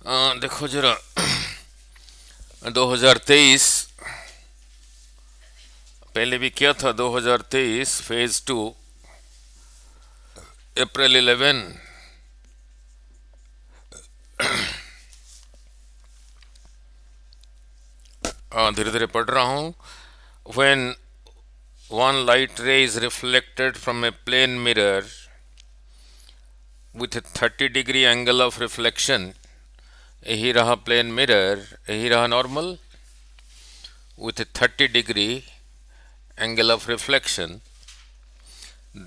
देखो जरा 2023 पहले भी किया था। 2023 फेज 2 अप्रैल 11। धीरे धीरे पढ़ रहा हूँ। When one light ray is reflected from a plane mirror with 30 degree angle of reflection, यही रहा प्लेन मिरर, यही रहा normal with a 30 degree angle of reflection,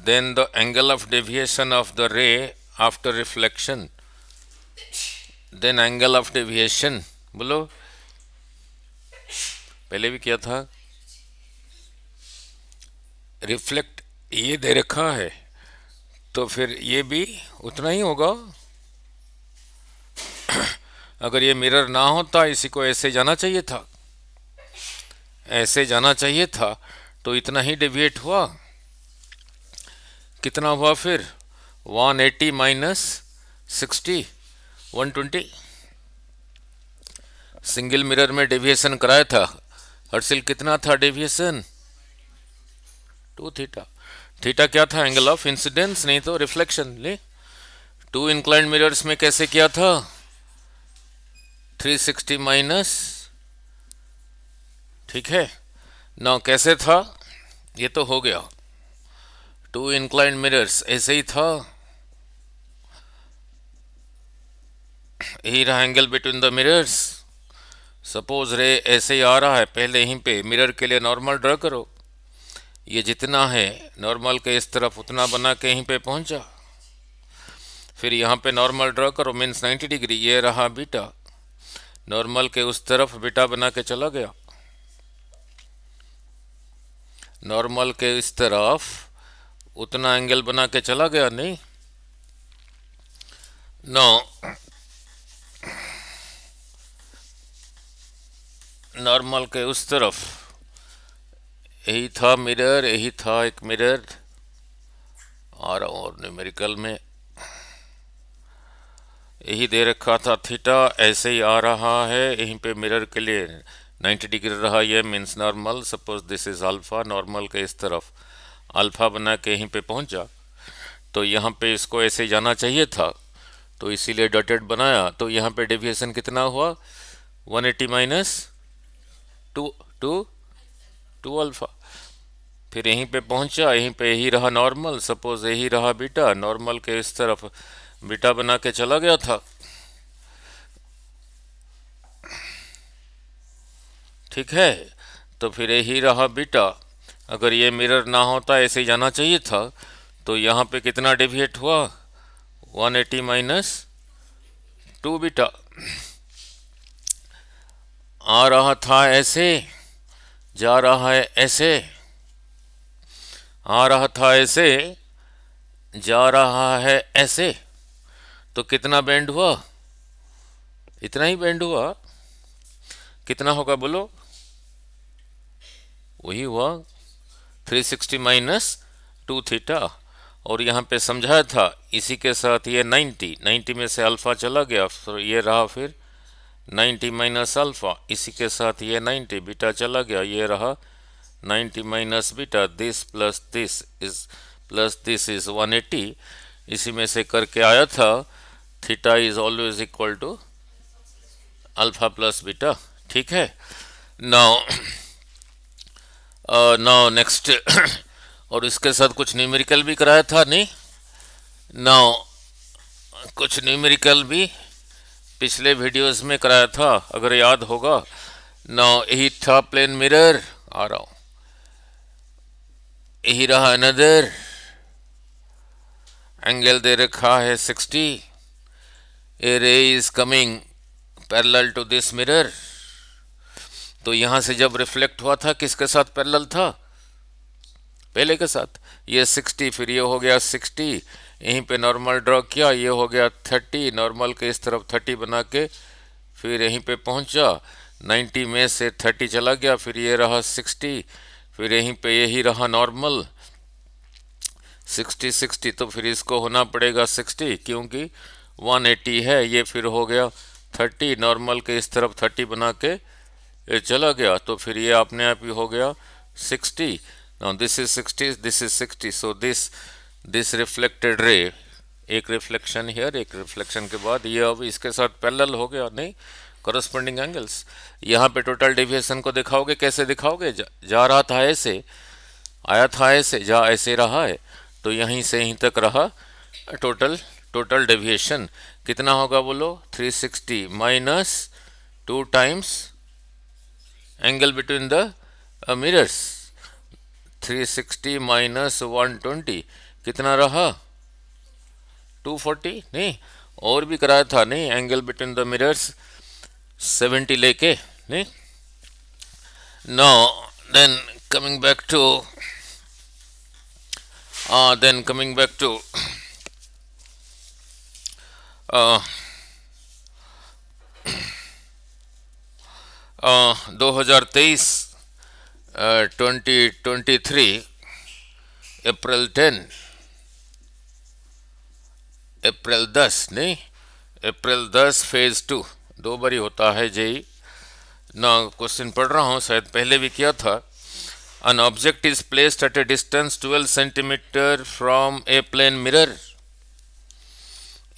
then the angle of deviation of the ray after reflection, then angle of deviation, बोलो। पहले भी किया था। Reflect ये दे रखा है तो फिर ये भी उतना ही होगा। अगर ये मिरर ना होता, इसी को ऐसे जाना चाहिए था, ऐसे जाना चाहिए था, तो इतना ही डेविएट हुआ। कितना हुआ फिर? 180 माइनस 60, 120। सिंगल मिरर में डेविएशन कराया था। हर्षिल कितना था डेविएशन? 2 थीटा। थीटा क्या था? एंगल ऑफ इंसिडेंस, नहीं तो रिफ्लेक्शन। ले 2 इंक्लाइंड मिरर्स में कैसे किया था? 360 माइनस, ठीक है ना? कैसे था? ये तो हो गया। 2 इंक्लाइंड मिरर्स ऐसे ही था। यही रहा angle between the mirrors. Suppose रे ऐसे ही आ रहा है, पहले यहीं पे मिरर के लिए नॉर्मल ड्रा करो। ये जितना है नॉर्मल के इस तरफ उतना बना के यहीं पे पहुंचा। फिर यहाँ पे नॉर्मल ड्रा करो, मीन्स 90 डिग्री। ये रहा बीटा, नॉर्मल के उस तरफ बीटा बना के चला गया। नॉर्मल के इस तरफ उतना एंगल बना के चला गया। नहीं नो, नॉर्मल के उस तरफ यही था मिरर, यही था एक मिरर। आ रहा हूँ और न्यूमेरिकल में यही दे रखा था। थीटा ऐसे ही आ रहा है, यहीं पे मिरर के लिए 90 डिग्री रहा। ये means normal. Suppose this is alpha, normal के इस तरफ अल्फा बना के यहीं पे पहुंचा। तो यहाँ पे इसको ऐसे जाना चाहिए था, तो इसीलिए डॉटेड बनाया। तो यहाँ पे डेविएशन कितना हुआ? 180 माइनस 2 टू 2 अल्फा। फिर यहीं पे पहुंचा, यहीं पे यही रहा नॉर्मल। सपोज यही रहा बीटा, नॉर्मल के इस तरफ बीटा बना के चला गया था। ठीक है, तो फिर यही रहा बीटा। अगर ये मिरर ना होता, ऐसे ही जाना चाहिए था। तो यहाँ पे कितना डेविएट हुआ? 180 माइनस 2 बीटा। आ रहा था ऐसे, जा रहा है ऐसे। आ रहा था ऐसे, जा रहा है ऐसे। तो कितना बेंड हुआ? इतना ही बेंड हुआ। कितना होगा बोलो? वही हुआ 360 माइनस 2 थीटा। और यहाँ पे समझाया था इसी के साथ ये 90 में से अल्फा चला गया, तो ये रहा फिर 90 माइनस अल्फा। इसी के साथ ये 90 बीटा चला गया, ये रहा 90 minus beta. This plus this is 180। इसी में से करके आया था theta is always equal to alpha plus beta. ठीक है। नाउ नाउ नेक्स्ट और इसके साथ कुछ न्यूमेरिकल भी कराया था। नहीं, नाउ कुछ न्यूमेरिकल भी पिछले वीडियोस में कराया था, अगर याद होगा। नाउ यही था प्लेन मिरर। आ रहा हूं, यही रहा अनदर एंगल दे रखा है 60। A ray is coming parallel to this mirror. तो यहां से जब रिफ्लेक्ट हुआ था, किसके साथ पैरेलल था? पहले के साथ। ये 60, फिर ये हो गया 60, यहीं पे नॉर्मल ड्रॉ किया, ये हो गया 30, नॉर्मल के इस तरफ 30 बना के फिर यहीं पे पहुंचा। 90 में से 30 चला गया, फिर ये रहा 60, फिर यहीं पे यही रहा नॉर्मल 60 60। तो फिर इसको होना पड़ेगा 60, क्योंकि 180 है, ये फिर हो गया 30, नॉर्मल के इस तरफ 30 बना के ये चला गया, तो फिर ये अपने आप ही हो गया 60। Now this is 60, this is 60, so this reflected ray, एक रिफ्लेक्शन हियर, एक रिफ्लेक्शन के बाद ये अब इसके साथ पैरेलल हो गया, नहीं करस्पॉन्डिंग एंगल्स। यहाँ पे टोटल डेविएशन को दिखाओगे, कैसे दिखाओगे? जा रहा था ऐसे, आया था ऐसे, जा ऐसे रहा है, तो यहीं से यहीं तक रहा टोटल टोटल डेविएशन कितना होगा बोलो? 360 minus 2 times angle between the mirrors, 360 minus 120 कितना रहा? 240। नहीं, और भी कराया था, नहीं, एंगल बिटवीन द मिरर्स 70 लेके, नहीं। No then coming back to then coming back to 2023 2023 अप्रैल 10, अप्रैल 10, नहीं, अप्रैल 10 फेज 2 दो बारी होता है जेई ना। क्वेश्चन पढ़ रहा हूँ, शायद पहले भी किया था। An object is placed at a distance 12 centimeter from a plane mirror.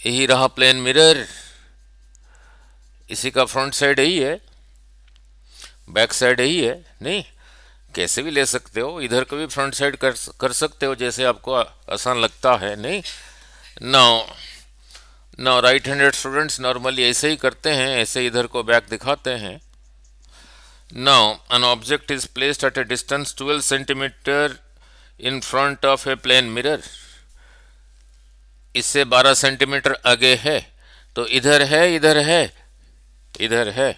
यही रहा प्लेन मिरर, इसी का फ्रंट साइड यही है, बैक साइड यही है, नहीं, कैसे भी ले सकते हो, इधर को भी फ्रंट साइड कर सकते हो, जैसे आपको आसान लगता है, नहीं। Now right handed students normally ऐसे ही करते हैं, ऐसे इधर को बैक दिखाते हैं। Now, an object is placed at a distance 12 centimeter in front of a plane mirror. इससे 12 सेंटीमीटर आगे है, तो इधर है, इधर है, इधर है,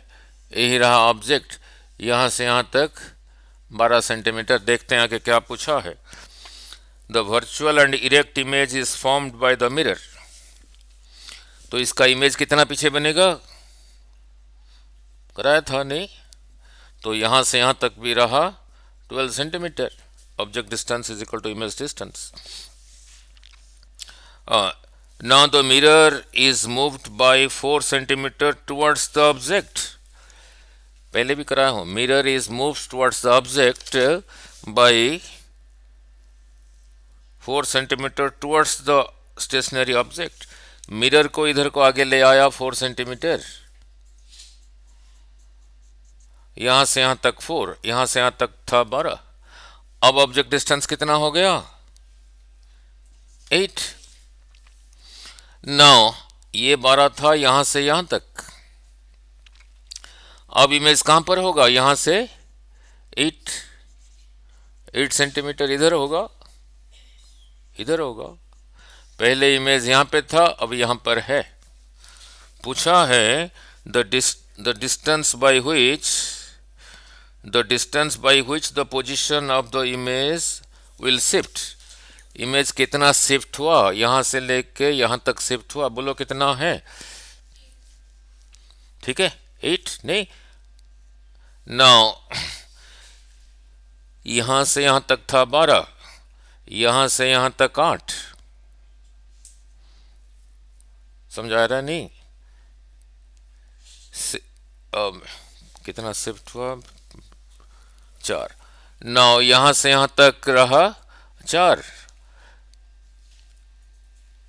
यही रहा ऑब्जेक्ट, यहाँ से यहाँ तक 12 सेंटीमीटर। देखते हैं आगे क्या पूछा है। The virtual and erect image is formed by the mirror. तो इसका इमेज कितना पीछे बनेगा? कराया था, नहीं, तो यहाँ से यहाँ तक भी रहा 12 centimetre. Object distance is equal to image distance. Now the mirror is moved by 4 centimetre towards the object. पहले भी कराया हूँ, mirror is moved towards the object by 4 centimetre towards the stationary object. Mirror को इधर को आगे ले आया 4 सेंटीमीटर, यहां से यहां तक 4, यहां से यहां तक था 12। अब ऑब्जेक्ट डिस्टेंस कितना हो गया? 8। नाउ ये 12 था यहां से यहां तक, अब इमेज कहां पर होगा? यहां से 8 सेंटीमीटर इधर होगा, इधर होगा। पहले इमेज यहां पे था, अब यहां पर है। पूछा है the distance by which the position of the image will shift. Image कितना शिफ्ट हुआ? यहां से लेके यहां तक शिफ्ट हुआ, बोलो कितना है? ठीक है, 8, नहीं। नाउ यहां से यहां तक था 12, यहां से यहां तक 8, समझा रहा नहीं? कितना शिफ्ट हुआ? 4। नाउ यहां से यहां तक रहा 4,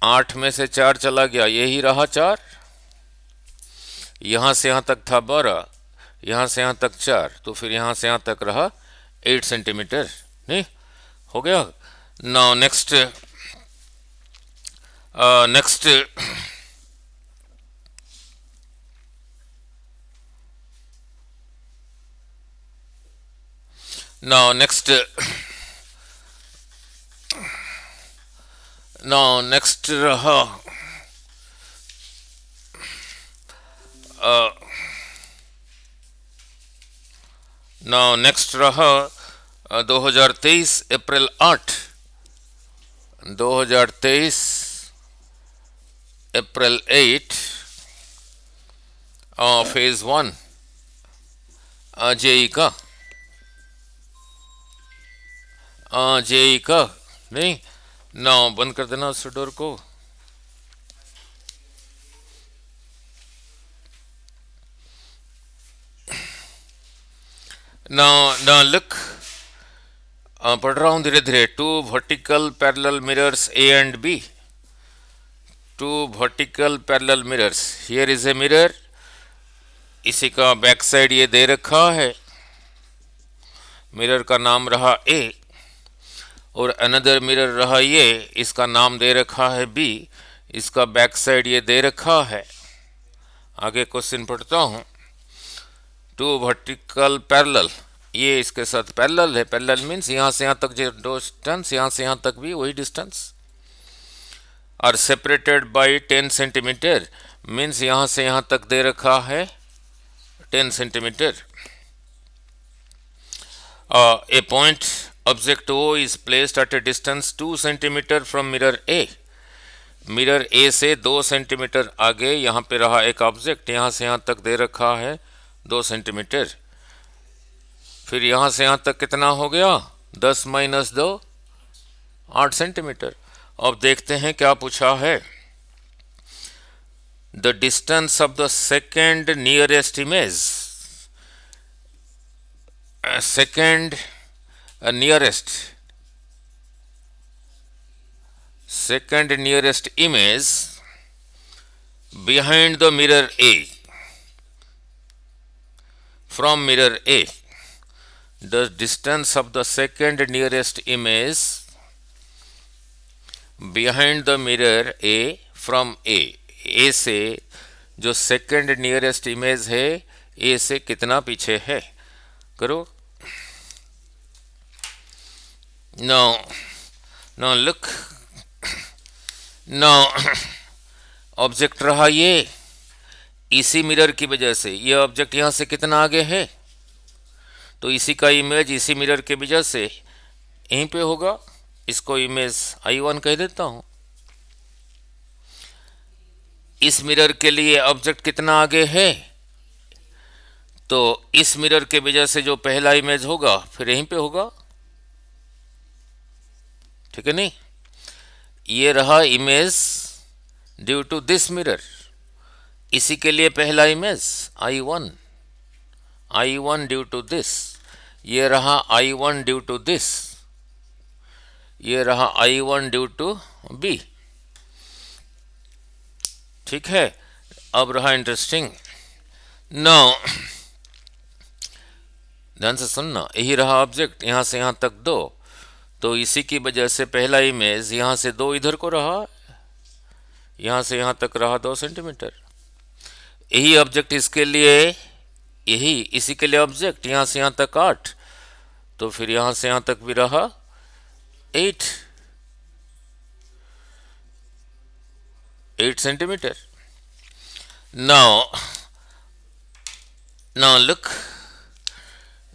8 में से 4 चला गया, यही रहा 4। यहां से यहां तक था 12, यहां से यहां तक 4, तो फिर यहां से यहां तक रहा 8 सेंटीमीटर, नहीं हो गया। Now next now next now next रहा now next रहा 2023 अप्रैल 8, 2023 अप्रैल 8 फेज 1 जेई का, जेई का, नहीं। नाउ बंद कर देना उस डोर को। नाउ लुक, पढ़ रहा हूँ धीरे धीरे। Two vertical parallel mirrors A and B, two vertical parallel mirrors, here is a mirror, इसी का बैक साइड ये दे रखा है, मिरर का नाम रहा ए, और अनदर मिरर रहा ये, इसका नाम दे रखा है बी, इसका बैक साइड ये दे रखा है। आगे क्वेश्चन पढ़ता हूँ। टू वर्टिकल पैरेलल, ये इसके साथ पैरेलल है, पैरेलल मीन्स यहाँ से यहाँ तक जो डिस्टेंस, यहाँ से यहाँ तक भी वही distance, are separated by 10 centimetre, means यहाँ से यहाँ तक दे रखा है 10 centimetre. A point object O is placed at a distance 2 centimetre from mirror A, mirror A से 2 सेंटीमीटर आगे यहाँ पे रहा एक ऑब्जेक्ट, यहाँ से यहाँ तक दे रखा है 2 सेंटीमीटर। फिर यहाँ से यहाँ तक कितना हो गया, 10 माइनस 2, 8 सेंटीमीटर। अब देखते हैं क्या पूछा है। The distance of the second nearest image, second nearest, second nearest image behind the mirror A, from mirror A, the distance of the second nearest image behind the mirror A from A, A से जो second nearest image है ए से कितना पीछे है, करो। now look, object रहा ये, इसी मिरर की वजह से ये ऑब्जेक्ट यहाँ से कितना आगे है, तो इसी का इमेज इसी मिरर के वजह से यहीं पे होगा, इसको इमेज I1 कह देता हूँ। इस मिरर के लिए ऑब्जेक्ट कितना आगे है, तो इस मिरर के वजह से जो पहला इमेज होगा फिर यहीं पे होगा, ठीक है नहीं। ये रहा image due to this mirror, इसी के लिए पहला image I1, I1 due to this, ये रहा I1 ड्यू टू दिस, ये रहा I1 ड्यू टू बी, ठीक है। अब रहा इंटरेस्टिंग, नाउ ध्यान से सुनना, यही रहा ऑब्जेक्ट, यहां से यहां तक 2, तो इसी की वजह से पहला इमेज यहाँ से 2 इधर को रहा, यहाँ से यहाँ तक रहा 2 सेंटीमीटर। यही ऑब्जेक्ट इसके लिए, यही इसी के लिए ऑब्जेक्ट यहाँ से यहाँ तक 8, तो फिर यहाँ से यहाँ तक भी रहा 8 centimetre. Now look,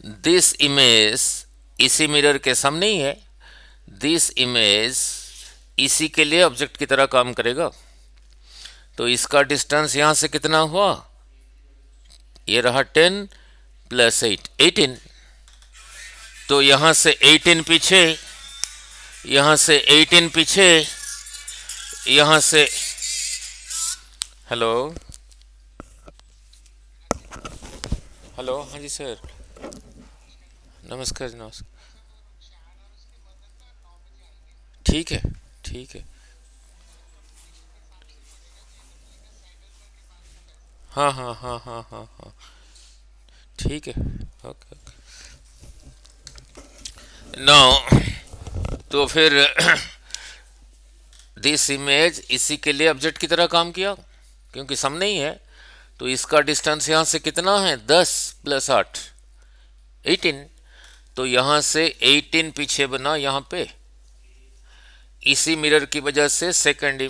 this image इसी मिरर के सामने ही है, दिस इमेज इसी के लिए ऑब्जेक्ट की तरह काम करेगा, तो इसका डिस्टेंस यहां से कितना हुआ, ये रहा 10 प्लस 8, 18, तो यहां से 18 पीछे, यहां से 18 पीछे, यहां से, हेलो हेलो, हाँ जी सर, नमस्कार नमस्कार, ठीक है ठीक है, हाँ हाँ हाँ हाँ हाँ हाँ, ठीक है, ओके ओके। नाउ तो फिर दिस इमेज इसी के लिए ऑब्जेक्ट की तरह काम किया, क्योंकि सामने ही है, तो इसका डिस्टेंस यहाँ से कितना है, 10 प्लस 8, 18, तो यहाँ से 18 पीछे बना यहाँ पे, इसी मिरर की वजह से second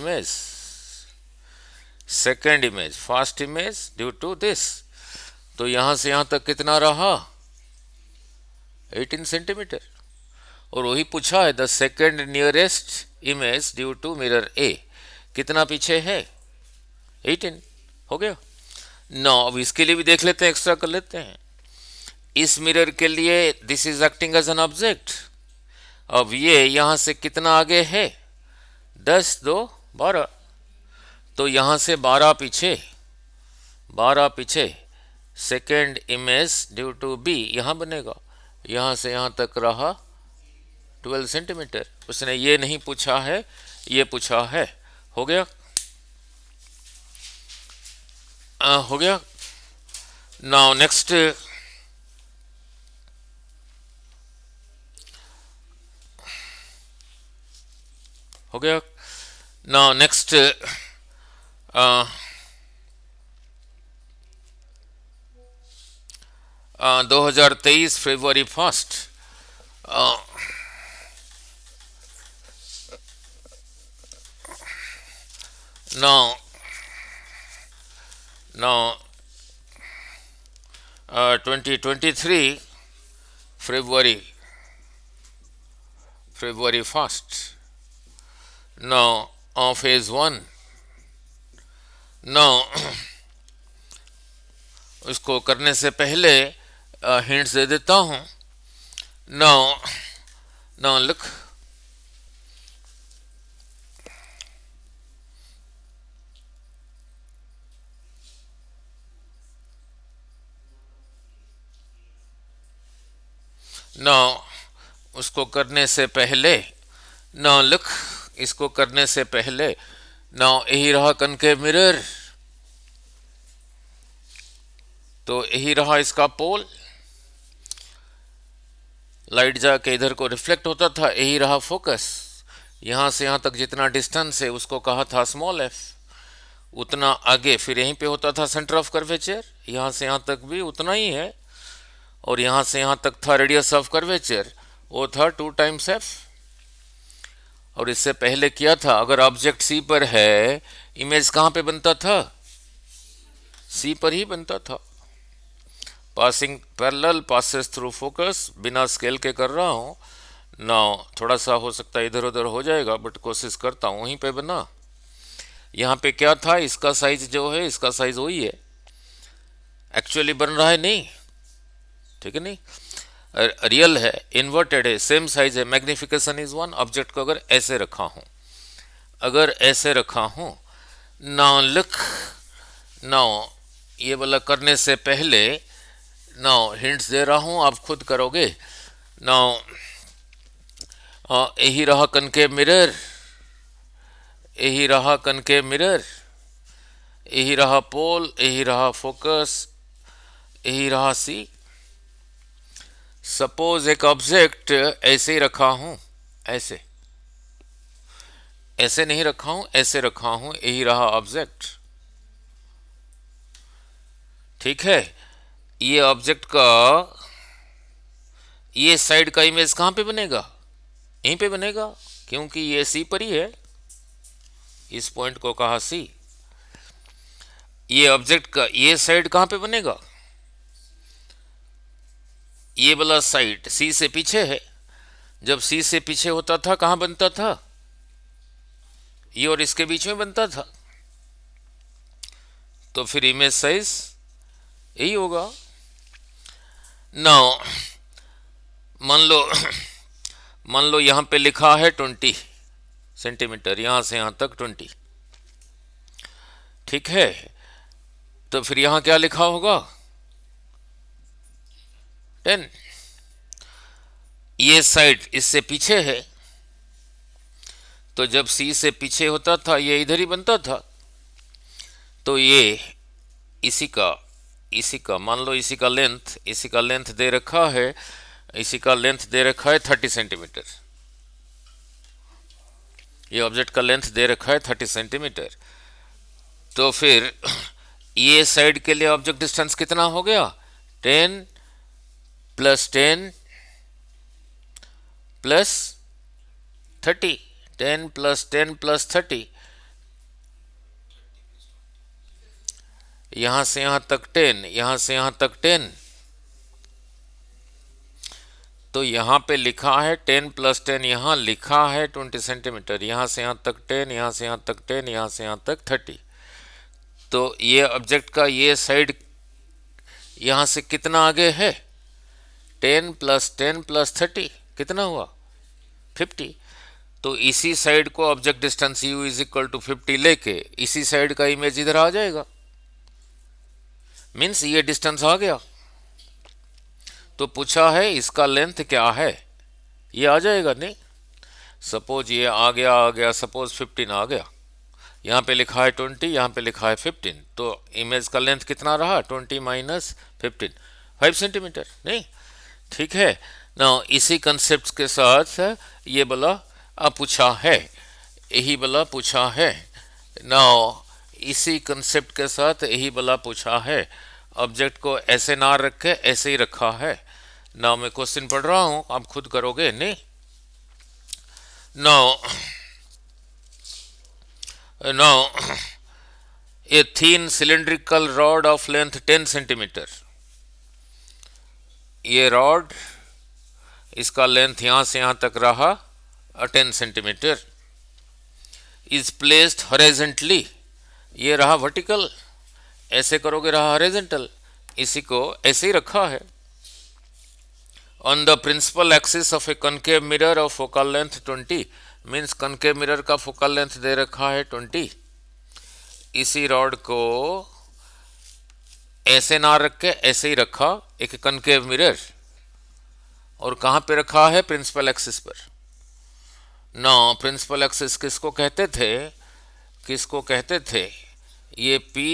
image first image due to this, तो यहाँ से यहाँ तक कितना रहा 18 सेंटीमीटर, और वही पूछा है the second nearest image due to mirror A, कितना पीछे है 18, हो गया। नो अब इसके लिए भी देख लेते हैं, एक्स्ट्रा कर लेते हैं। इस मिरर के लिए this is acting as an object, अब ये यहां से कितना आगे है, 10 2 12, तो यहां से 12 पीछे, second image due to B यहाँ बनेगा, यहाँ से यहाँ तक रहा 12 सेंटीमीटर। उसने ये नहीं पूछा है, ये पूछा है। हो गया? हो गया। नाउ नेक्स्ट, हो गया। नाउ नेक्स्ट 2023 फरवरी 1। नाउ 2023 फरवरी 1। Now phase 1। नाउ उसको करने से पहले हिंट्स दे देता हूँ। नाउ लुक, नाउ उसको करने से पहले, नाउ लुक, इसको करने से पहले, नाउ यही रहा कनकेव मिरर, तो यही रहा इसका पोल, लाइट जाके इधर को रिफ्लेक्ट होता था, यही रहा फोकस। यहाँ से यहाँ तक जितना डिस्टेंस है उसको कहा था स्मॉल एफ, उतना आगे फिर यहीं पे होता था सेंटर ऑफ कर्वेचर, यहाँ से यहाँ तक भी उतना ही है, और यहाँ से यहाँ तक था रेडियस ऑफ कर्वेचर, वो था 2 टाइम्स एफ। और इससे पहले किया था, अगर ऑब्जेक्ट सी पर है, इमेज कहाँ पे बनता था? सी पर ही बनता था। Passing parallel passes through focus, बिना स्केल के कर रहा हूँ। नाउ थोड़ा सा हो सकता है इधर उधर हो जाएगा, बट कोशिश करता हूँ वहीं पे बना। यहाँ पे क्या था, इसका साइज जो है, इसका साइज वही है, एक्चुअली बन रहा है नहीं, ठीक है, नहीं रियल है, इन्वर्टेड है, सेम साइज है, मैग्निफिकेशन इज 1। ऑब्जेक्ट को अगर ऐसे रखा हूँ, अगर ऐसे रखा हूँ, नाउ लुक, नाउ ये वाला करने से पहले नाउ हिंट्स दे रहा हूँ, आप खुद करोगे। नाउ यही रहा कनकेव मिरर, यही रहा कनकेव मिरर, यही रहा पोल, यही रहा फोकस, यही रहा सी। सपोज एक ऑब्जेक्ट ऐसे ही रखा हूं, ऐसे ऐसे नहीं रखा हूं, ऐसे रखा हूं, यही रहा ऑब्जेक्ट, ठीक है। ये ऑब्जेक्ट का ये साइड का इमेज कहां पे बनेगा? यहीं पे बनेगा, क्योंकि ये सी पर ही है, इस पॉइंट को कहा सी। ये ऑब्जेक्ट का ये साइड कहां पे बनेगा? ये वाला साइड सी से पीछे है, जब सी से पीछे होता था कहां बनता था? ये और इसके बीच में बनता था, तो फिर इमेज साइज यही होगा। नाउ मान लो यहां पे लिखा है 20 सेंटीमीटर, यहां से यहां तक 20, ठीक है। तो फिर यहां क्या लिखा होगा? 10। ये साइड इससे पीछे है, तो जब सी से पीछे होता था ये इधर ही बनता था, तो ये इसी का मान लो इसी का लेंथ दे रखा है, इसी का लेंथ दे रखा है 30 सेंटीमीटर, ये ऑब्जेक्ट का लेंथ दे रखा है 30 सेंटीमीटर। तो फिर ये साइड के लिए ऑब्जेक्ट डिस्टेंस कितना हो गया? 10 प्लस 10 प्लस 30, 10 प्लस 10 प्लस 30, यहां से यहां तक 10, यहां से यहां तक 10, तो यहां पे लिखा है 10 प्लस 10, यहां लिखा है 20 सेंटीमीटर, यहां से यहां तक 10, यहां से यहां तक 10, यहां से यहां तक 30। तो ये ऑब्जेक्ट का ये साइड यहां से कितना आगे है? 10 प्लस 10 प्लस 30 कितना हुआ? 50। तो इसी साइड को object distance u is equal to 50 लेके इसी साइड का इमेज इधर आ जाएगा, मीन्स ये डिस्टेंस आ गया। तो पूछा है इसका लेंथ क्या है, ये आ जाएगा नहीं। सपोज ये आ गया सपोज 15 आ गया, यहाँ पे लिखा है 20, यहाँ पे लिखा है 15, तो इमेज का लेंथ कितना रहा 20 माइनस 15, 5 सेंटीमीटर नहीं। ठीक है ना, इसी कंसेप्ट के साथ ये बोला पूछा है, यही बोला पूछा है ना, इसी कंसेप्ट के साथ यही बोला पूछा है। ऑब्जेक्ट को ऐसे ना रखे, ऐसे ही रखा है ना। मैं क्वेश्चन पढ़ रहा हूं, आप खुद करोगे नहीं। Now now A thin cylindrical rod of length 10 centimetre, ये रॉड इसका लेंथ यहां से यहां तक रहा 10 सेंटीमीटर, इज प्लेस्ड हॉरिजॉन्टली, ये रहा वर्टिकल, ऐसे करोगे रहा हॉरिजॉन्टल, इसी को ऐसे ही रखा है। On the principal axis of a concave mirror of focal length 20, means concave mirror का फोकल लेंथ दे रखा है 20। इसी रॉड को ऐसे ना रख के ऐसे ही रखा, एक कनकेव मिरर, और कहां पे रखा है प्रिंसिपल एक्सिस पर। ना प्रिंसिपल एक्सिस किसको कहते थे, किसको कहते थे, ये P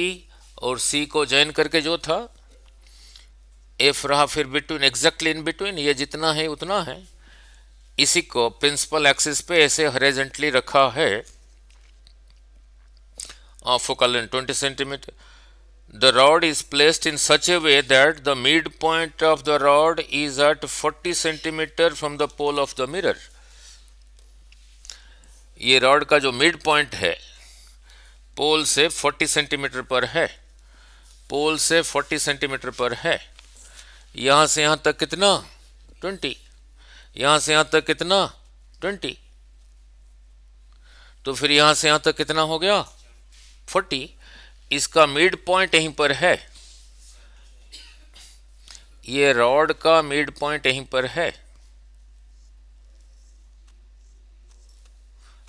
और C को जॉइन करके जो था, F रहा फिर बिटवीन, एग्जैक्टली इन बिटवीन, ये जितना है उतना है। इसी को प्रिंसिपल एक्सिस पे ऐसे हॉरिजॉन्टली रखा है, focal length 20 centimetre. The rod is placed in such a way that the midpoint of the rod is at 40 centimeter from the pole of the mirror. ये रॉड का जो मिड पॉइंट है पोल से 40 centimetre पर है, पोल से 40 सेंटीमीटर पर है। यहां से यहां तक कितना 20, यहां से यहां तक कितना 20, तो फिर यहां से यहां तक कितना हो गया 40। इसका मिड पॉइंट यहीं पर है, ये रॉड का मिड पॉइंट यहीं पर है,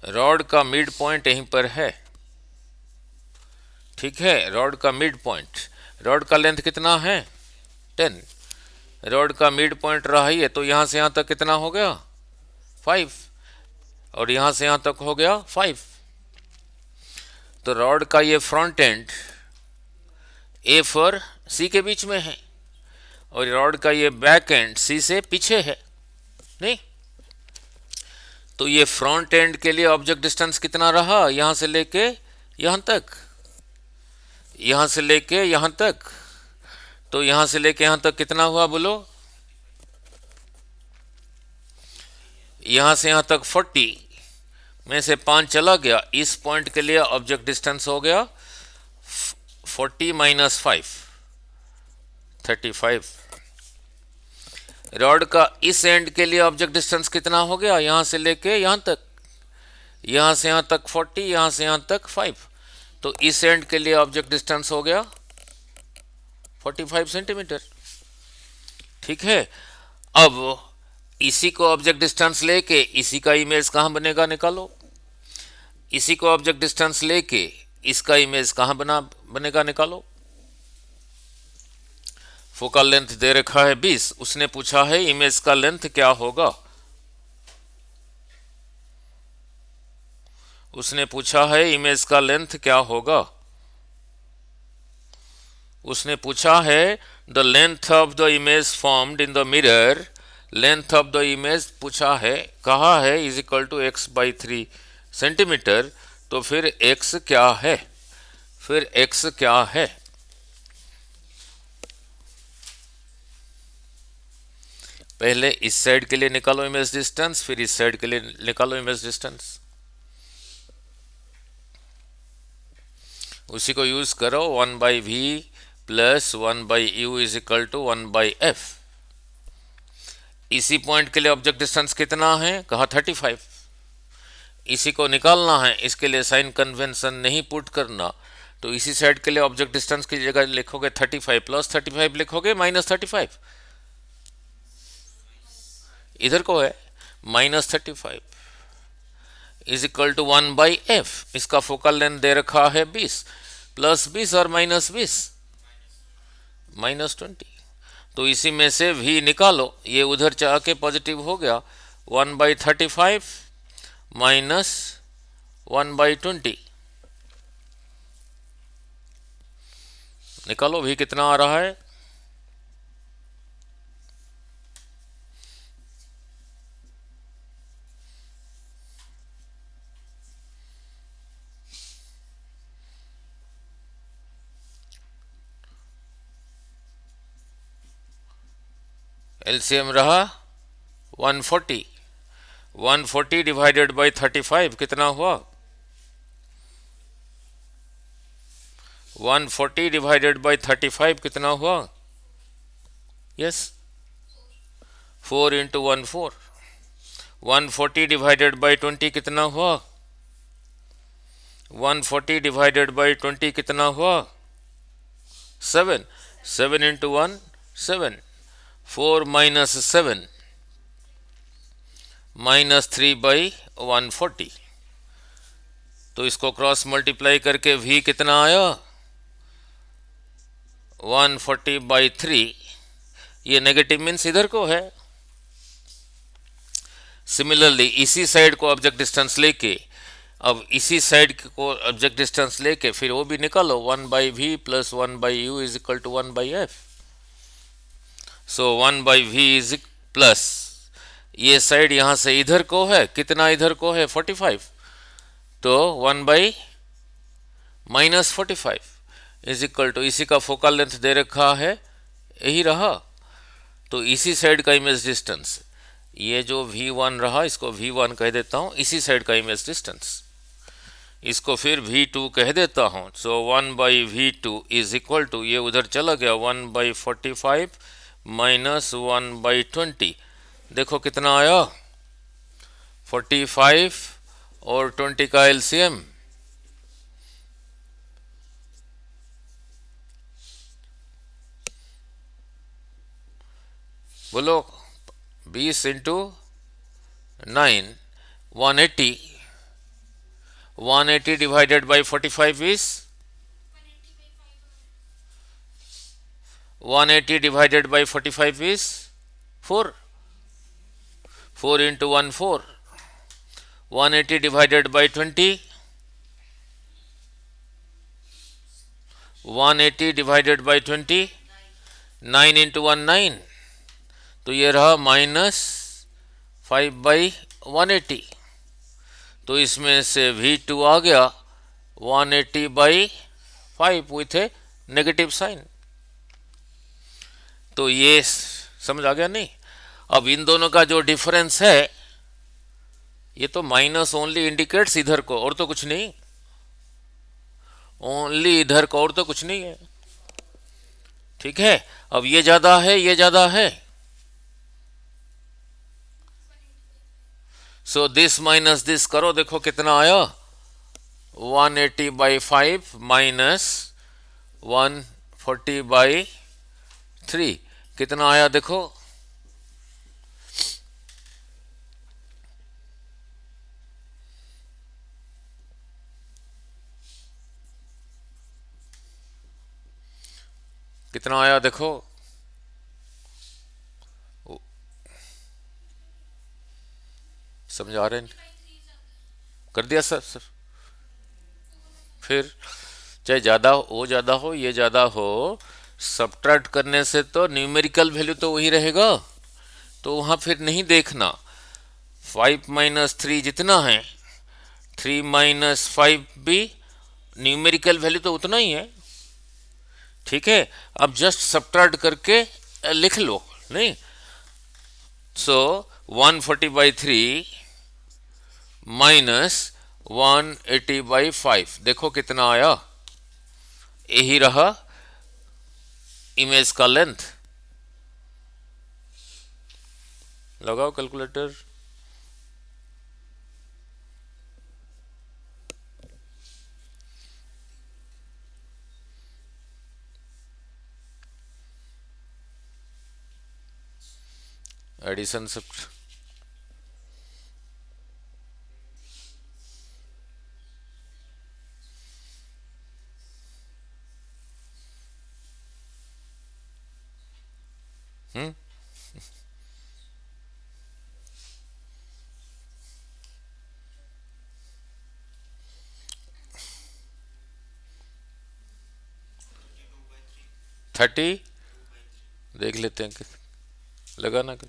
रॉड का मिड पॉइंट यहीं पर है। ठीक है, रॉड का मिड पॉइंट, रॉड का लेंथ कितना है 10, रॉड का मिड पॉइंट रहा ही है, तो यहां से यहां तक कितना हो गया 5, और यहां से यहां तक हो गया 5। तो रॉड का ये फ्रंट एंड F और C के बीच में है, और रॉड का ये बैक एंड C से पीछे है नहीं। तो ये फ्रंट एंड के लिए ऑब्जेक्ट डिस्टेंस कितना रहा, यहां से लेके यहां तक, यहां से लेके यहां तक, तो यहां से लेके यहां तक कितना हुआ बोलो, यहां से यहां तक 40 में से 5 चला गया, इस पॉइंट के लिए ऑब्जेक्ट डिस्टेंस हो गया 40 माइनस 5 35। रॉड का इस एंड के लिए ऑब्जेक्ट डिस्टेंस कितना हो गया, यहां से लेके यहां तक, यहां से यहां तक 40, यहां से यहां तक 5, तो इस एंड के लिए ऑब्जेक्ट डिस्टेंस हो गया 45 सेंटीमीटर। ठीक है, अब इसी को ऑब्जेक्ट डिस्टेंस लेके इसी का इमेज कहां बनेगा निकालो, इसी को ऑब्जेक्ट डिस्टेंस लेके इसका इमेज कहां बनेगा निकालो। फोकल लेंथ दे रखा है 20, उसने पूछा है इमेज का लेंथ क्या होगा, उसने पूछा है इमेज का लेंथ क्या होगा, उसने पूछा है the length of the image formed in the mirror, length of the image पूछा है, कहा है is equal to x/3 centimetre. तो फिर x क्या है, फिर x क्या है, पहले इस साइड के लिए निकालो इमेज डिस्टेंस, फिर इस साइड के लिए निकालो इमेज डिस्टेंस, उसी को यूज करो। 1/v plus 1/u is equal to 1/f। इसी पॉइंट के लिए ऑब्जेक्ट डिस्टेंस कितना है, कहा 35, इसी को निकालना है, इसके लिए साइन कन्वेंशन नहीं पुट करना, तो इसी साइड के लिए ऑब्जेक्ट डिस्टेंस की जगह लिखोगे 35 प्लस 35 लिखोगे माइनस 35, इधर को है minus 35 is equal to 1/f। इसका फोकल लेंथ दे रखा है 20, प्लस 20 और माइनस 20, -20। तो इसी में से v निकालो, ये उधर जा के पॉजिटिव हो गया, 1/35 माइनस 1/20। निकालो v कितना आ रहा है, एलसीएम रहा 140। 140 डिवाइडेड बाई 35 कितना हुआ, 140 डिवाइडेड बाई 35 कितना हुआ, यस 4 इंटू 1 4। 140 डिवाइडेड बाई 20 कितना हुआ, 140 डिवाइडेड बाई 20 कितना हुआ, 7। 7 इंटू 1 7। 4 माइनस 7 -3/140। तो इसको क्रॉस मल्टीप्लाई करके v कितना आया, 140/3। ये नेगेटिव मीन्स इधर को है। सिमिलरली इसी साइड को ऑब्जेक्ट डिस्टेंस लेके, अब इसी साइड को ऑब्जेक्ट डिस्टेंस लेके फिर वो भी निकालो, 1/v plus 1/u is equal to 1/f। So 1/v is plus, ये साइड यहां से इधर को है, कितना इधर को है 45, तो 1/-45 इज इक्वल टू, इसी का फोकल लेंथ दे रखा है, यही रहा। तो इसी साइड का इमेज डिस्टेंस, ये जो v1 रहा इसको v1 कह देता हूं, इसी साइड का इमेज डिस्टेंस, इसको फिर v2 कह देता हूं। सो 1/v2 इज इक्वल टू, ये उधर चला गया 1/45 माइनस 1/20। देखो कितना आया, 45 और 20 का एलसीएम, बोलो 20 into 9 180। 180 divided by 45 is 180 divided by 45 is 4। 4 into 1 4। 180 divided by 20, 180 divided by 20, 9 into 1 9। तो ये रहा -5/180। तो इसमें से v2 आ गया 180/5 विथ ए नेगेटिव साइन। तो ये समझ आ गया नहीं। अब इन दोनों का जो डिफरेंस है, ये तो माइनस ओनली इंडिकेट्स इधर को, और तो कुछ नहीं, ओनली इधर को, और तो कुछ नहीं है, ठीक है। अब ये ज्यादा है, ये ज्यादा है, सो दिस माइनस दिस करो, देखो कितना आया, 180/5 माइनस 140/3 कितना आया, देखो कितना आया, देखो समझा रहे हैं, कर दिया सर। फिर चाहे ज़्यादा वो ज़्यादा हो, ये ज़्यादा हो, सब्ट्रैक्ट करने से तो न्यूमेरिकल वैल्यू तो वही रहेगा, तो वहाँ फिर नहीं देखना। 5 माइनस 3 जितना है, 3 माइनस 5 भी न्यूमेरिकल वैल्यू तो उतना ही है, ठीक है। अब जस्ट सब्ट्रैक्ट करके लिख लो, नहीं। सो 140/3 माइनस 180/5, देखो कितना आया, यही रहा इमेज का लेंथ। लगाओ कैलकुलेटर, एडिशन सब हम्म 30 देख लेते हैं लगाना कर।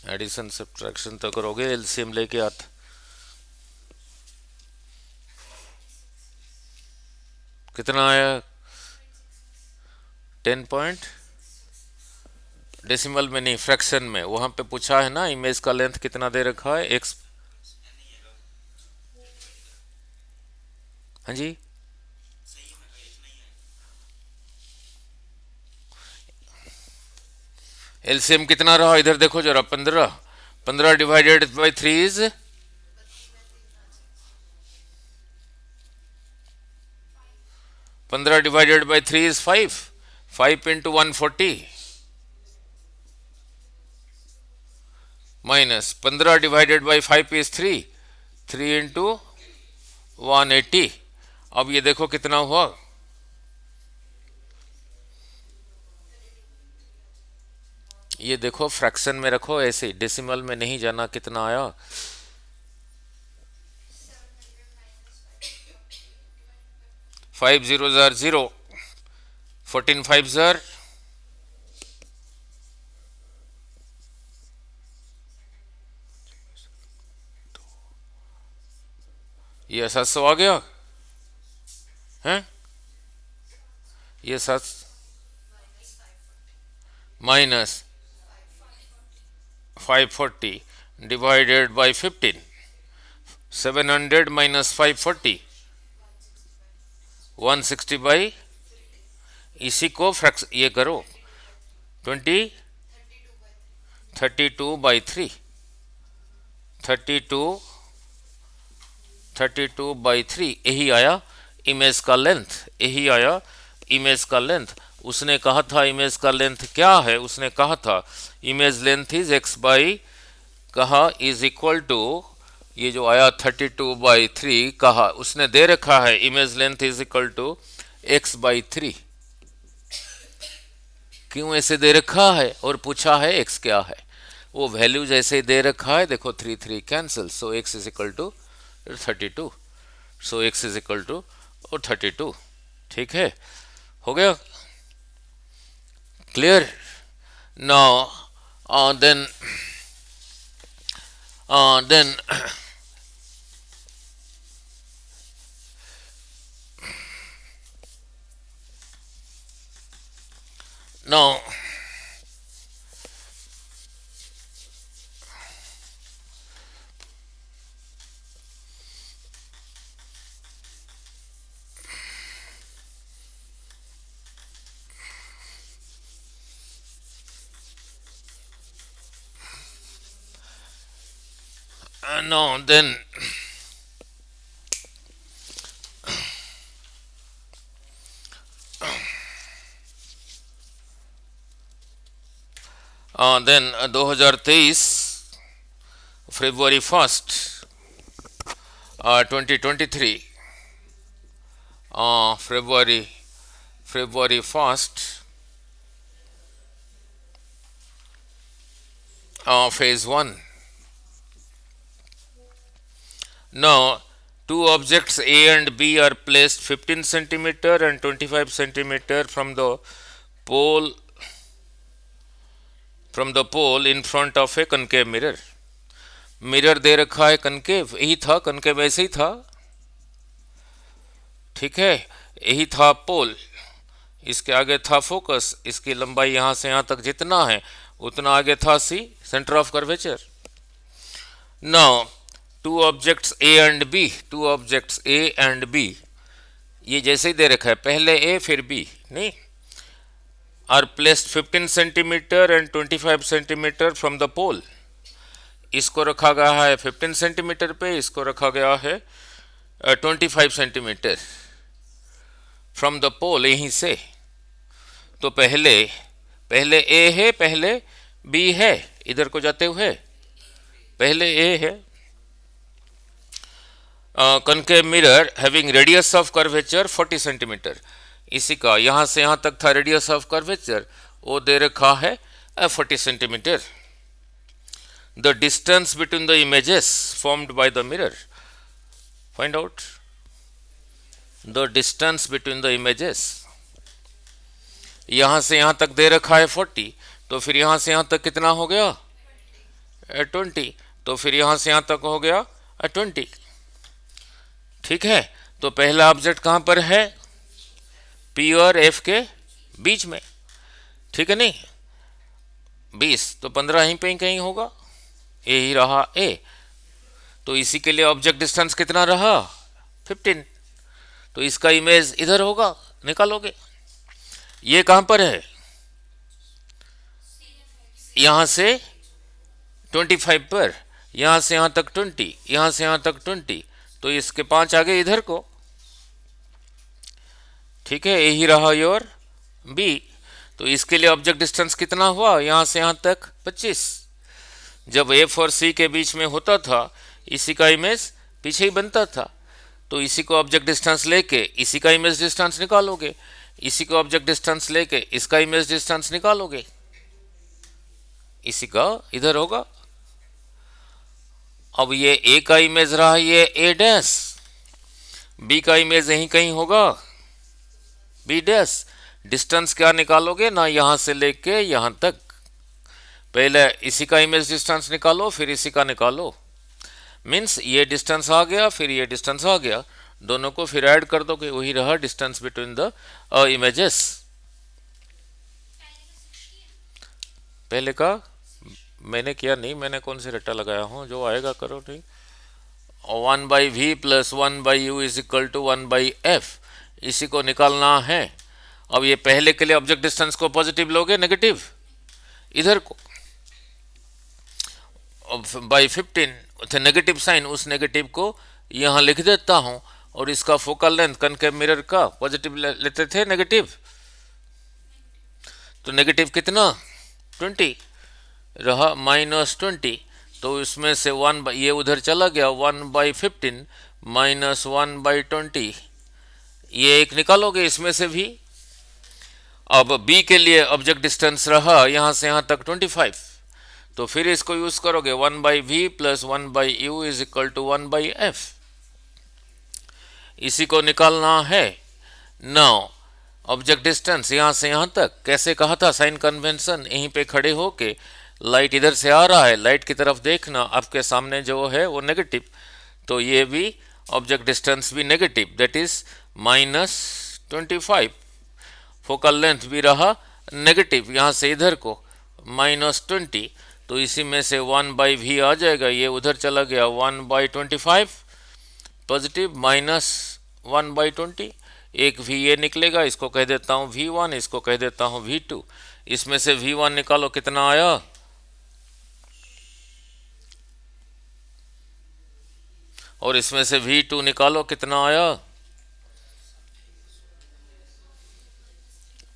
एडिशन सब्ट्रैक्शन तो करोगे, एलसीएम लेके आते। कितना आया? 10 पॉइंट, डेसिमल में नहीं, फ्रैक्शन में। वहां पे पूछा है ना इमेज का लेंथ कितना दे रखा है, एक्स। हाँ जी, एलसीएम कितना रहा इधर देखो जरा, 15। 15 divided by 3 is 15 divided by 3 is 5। 5 into 140 minus 15 divided by 5 is 3। 3 into 180। अब ये देखो कितना हुआ। ये देखो फ्रैक्शन में रखो ऐसे, डेसिमल में नहीं जाना। कितना आया? 5 0 जार 0, 14 5 जार, ये 700 आ गया है। ये 7 minus 540 divided by 15। 700 minus 540 160 by, इसी को फ्रैक्स ये करो 20 32/3। 32/3 यही आया इमेज का लेंथ। यही आया इमेज का लेंथ। उसने कहा था इमेज का लेंथ क्या है, उसने कहा था image length is x by, कहा इज इक्वल टू, ये जो आया 32/3 कहा, उसने दे रखा है image length is equal to x/3। क्यों ऐसे दे रखा है और पूछा है x क्या है? वो वैल्यू जैसे दे रखा है देखो, 3 3 cancel, so x is equal to 32। So x is equal to 32। ठीक है, हो गया clear? Now then now no then then 2023 फरवरी 1 2023 फरवरी 1 phase 1. Now two objects A and B are placed 15 centimeter and 25 centimeter from the pole in front of a concave mirror. Mirror दे रखा है concave, यही था कनकेव, ऐसे ही था। ठीक है, यही था पोल, इसके आगे था फोकस, इसकी लंबाई यहां से यहां तक जितना है उतना आगे था C, centre of curvature. Now two objects A and B, two objects A and B, ये जैसे ही दे रखा है, पहले ए फिर बी, नहीं, are placed 15 centimetre and 25 centimetre from the pole. इसको रखा गया है 15 सेंटीमीटर पे, इसको रखा गया है 25 सेंटीमीटर फ्रॉम द पोल, यहीं से। तो पहले ए है, पहले बी है, इधर को जाते हुए पहले ए है concave mirror having radius of curvature 40 centimetre, इसी का यहां से यहां तक था रेडियस ऑफ कर्वेचर, वो दे रखा है 40 centimetre. The distance between the images formed by the mirror, find out the distance between the images. यहां से यहां तक दे रखा है 40, तो फिर यहां से यहां तक कितना हो गया 20, तो फिर यहां से यहां तक हो गया 20। ठीक है, तो पहला ऑब्जेक्ट कहां पर है, पी और एफ के बीच में, ठीक है नहीं, 20 तो 15 यहीं पे ही कहीं होगा, ए ही रहा ए, तो इसी के लिए ऑब्जेक्ट डिस्टेंस कितना रहा 15, तो इसका इमेज इधर होगा, निकालोगे। ये कहां पर है, यहां से 25 पर, यहां से यहां तक 20, यहां से यहां तक 20, तो इसके 5 आगे इधर को, ठीक है, यही रहा योर बी। तो इसके लिए ऑब्जेक्ट डिस्टेंस कितना हुआ, यहां से यहां तक 25। जब एफ और सी के बीच में होता था, इसी का इमेज पीछे ही बनता था, तो इसी को ऑब्जेक्ट डिस्टेंस लेके इसी का इमेज डिस्टेंस निकालोगे, इसी को ऑब्जेक्ट डिस्टेंस लेके इसका इमेज डिस्टेंस निकालोगे, इसी का इधर होगा। अब ये ए का इमेज रहा ये ए डैश, बी का इमेज यहीं कहीं होगा बी डैश। डिस्टेंस क्या निकालोगे ना, यहां से लेके यहां तक, पहले इसी का इमेज डिस्टेंस निकालो फिर इसी का निकालो, मीन्स ये डिस्टेंस आ गया फिर ये डिस्टेंस आ गया, दोनों को फिर ऐड कर दोगे, वही रहा डिस्टेंस बिटवीन द इमेजेस। पहले का मैंने किया नहीं, मैंने कौन से रट्टा लगाया हूं, जो आएगा करो नहीं। 1/v plus 1/u is equal to 1/f, इसी को निकालना है। अब ये पहले के लिए ऑब्जेक्ट डिस्टेंस को पॉजिटिव लोगे, नेगेटिव इधर को, बाई 15 नेगेटिव साइन, उस नेगेटिव को यहां लिख देता हूं, और इसका फोकल लेंथ कनकेव मिरर का पॉजिटिव लेते थे नेगेटिव, तो नेगेटिव कितना 20 रहा -20, तो इसमें से ये उधर चला गया, 1/15 माइनस 1/20, ये एक निकालोगे इसमें से भी। अब बी के लिए ऑब्जेक्ट डिस्टेंस रहा यहां से यहां तक 25, तो फिर इसको यूज करोगे 1/v plus 1/u is equal to 1/f, इसी को निकालना है। नाउ ऑब्जेक्ट डिस्टेंस यहां से यहां तक कैसे कहा था, साइन कन्वेंशन, यहीं पे खड़े होके लाइट इधर से आ रहा है, लाइट की तरफ देखना, आपके सामने जो है वो नेगेटिव, तो ये भी ऑब्जेक्ट डिस्टेंस भी negative, that is -25। Focal length भी रहा नेगेटिव, यहां से इधर को -20, तो इसी में से 1/v आ जाएगा, ये उधर चला गया 1/25 पॉजिटिव माइनस 1/20, एक v ये निकलेगा, इसको कह देता हूं v1, इसको कह देता हूं v2, इसमें से v1 निकालो कितना आया, और इसमें से v2 निकालो कितना आया,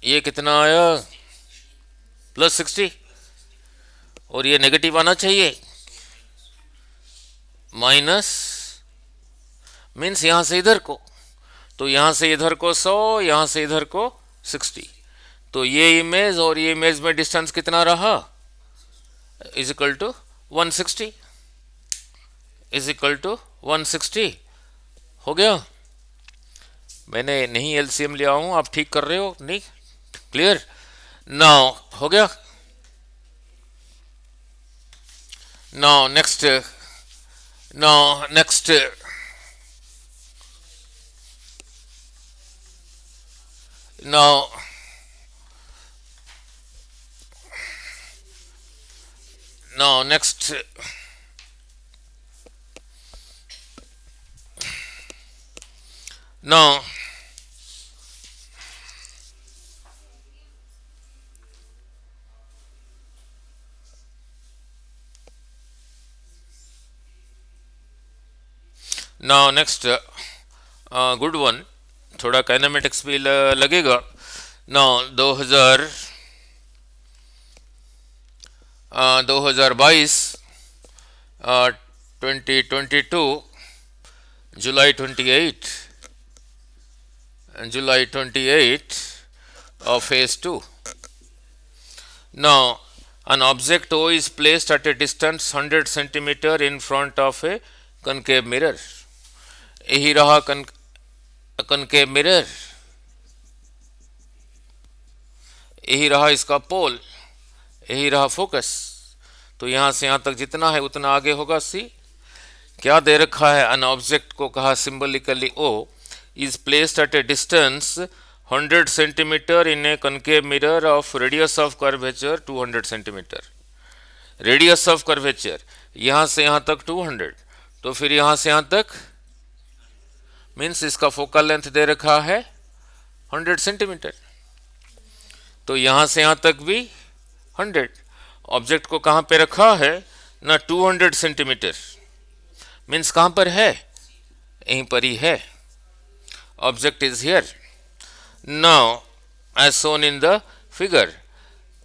ये कितना आया +60, और ये नेगेटिव आना चाहिए, माइनस मीन्स यहां से इधर को, तो यहां से इधर को 100, यहां से इधर को 60, तो ये इमेज और ये इमेज में डिस्टेंस कितना रहा, is equal to 160, is equal to 160 हो गया। मैंने नहीं एलसीएम लिया हूं, आप ठीक कर रहे हो नहीं, क्लियर, नाउ हो गया। Now next, now next, now now next, now now next good one, थोड़ा काइनेमेटिक्स भी लगेगा। Now 2022 2022 July 28, July 28 of phase 2. Now an object O is placed at a distance 100 centimeter in front of a concave mirror. यही रहा concave mirror, यही रहा इसका पोल, यही रहा फोकस। तो यहां से यहां तक जितना है उतना आगे होगा सी। क्या दे रखा है? अन ऑब्जेक्ट को कहा symbolically O is placed at a distance 100 centimetre in a concave mirror of radius of curvature 200 centimetre. Radius of curvature यहां से यहां तक 200, तो फिर यहां से यहां तक मीन्स इसका फोकल लेंथ दे रखा है 100 सेंटीमीटर, तो यहां से यहां तक भी 100। ऑब्जेक्ट को कहां पे रखा है ना? 200 सेंटीमीटर मीन्स कहां पर है? यहीं पर ही है। Object is here. Now as shown in the figure,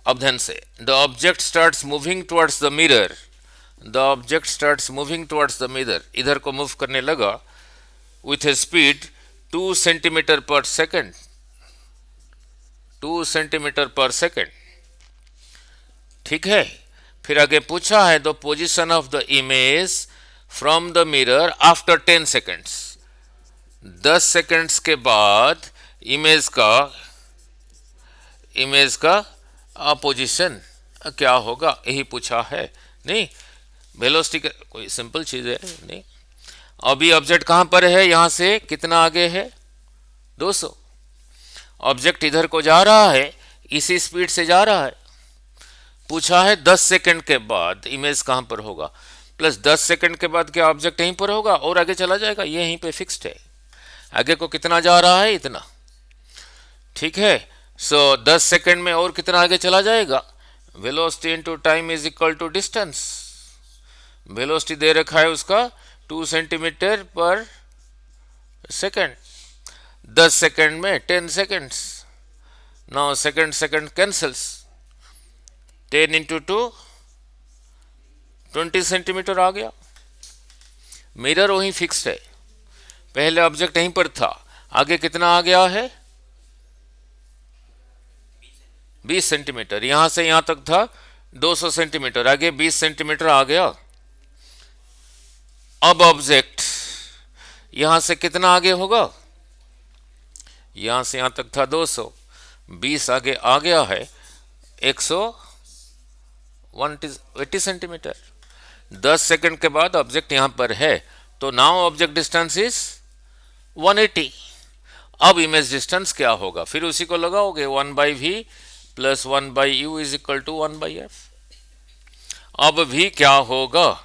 अब ध्यान से, the object starts moving towards the mirror, the object starts moving towards the mirror, इधर को मूव करने लगा with a speed 2 centimetre per second, 2 centimetre per second. ठीक है। फिर आगे पूछा है the position of the image from the mirror after 10 seconds, 10 seconds के बाद इमेज का पोजीशन क्या होगा, यही पूछा है। नहीं, वेलोसिटी कोई सिंपल चीज है नहीं। अभी ऑब्जेक्ट कहां पर है? यहां से कितना आगे है? 200। ऑब्जेक्ट इधर को जा रहा है, इसी स्पीड से जा रहा है। पूछा है 10 सेकंड के बाद इमेज कहां पर होगा, प्लस 10 सेकंड के बाद क्या ऑब्जेक्ट यहीं पर होगा और आगे चला जाएगा? ये यहीं पे फिक्स्ड है। आगे को कितना जा रहा है? इतना। ठीक है। सो 10 सेकंड में और कितना आगे चला जाएगा? Velocity into time is equal to distance. Velocity दे रखा है उसका 2 सेंटीमीटर पर सेकंड। 10 सेकंड में 10 seconds. Now second cancels. 10 into 2 20 centimetre आ गया। मिरर वहीं फिक्स्ड है, पहले ऑब्जेक्ट यहीं पर था, आगे कितना आ गया है? 20 सेंटीमीटर। यहां से यहां तक था 200 सेंटीमीटर, आगे 20 सेंटीमीटर आ गया। अब ऑब्जेक्ट यहां से कितना आगे होगा? यहां से यहां तक था 200, 20 आगे आ गया है 180 सेंटीमीटर। 10 सेकंड के बाद ऑब्जेक्ट यहां पर है, तो नाउ ऑब्जेक्ट डिस्टेंस इज 180। अब इमेज डिस्टेंस क्या होगा? फिर उसी को लगाओगे 1/v plus 1/u is equal to 1/f। अब v क्या होगा?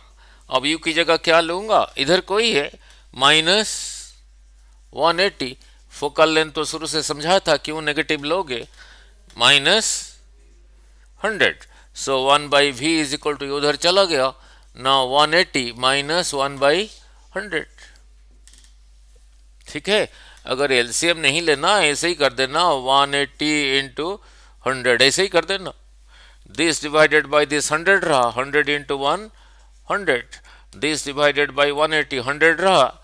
अब u की जगह क्या लूंगा? इधर कोई है -180। फोकल लेंथ तो शुरू से समझा था, क्यों नेगेटिव लोगे? -100। सो 1/v इज इक्वल टू, उधर चला गया ना 180 माइनस 1/100। ठीक है। अगर एलसीएम नहीं लेना, ऐसे ही कर देना 180 इंटू 100, ऐसे ही कर देना। दिस डिवाइडेड बाय दिस 100 रहा, 100 इंटू 1 100। दिस डिवाइडेड बाय 180 100 रहा,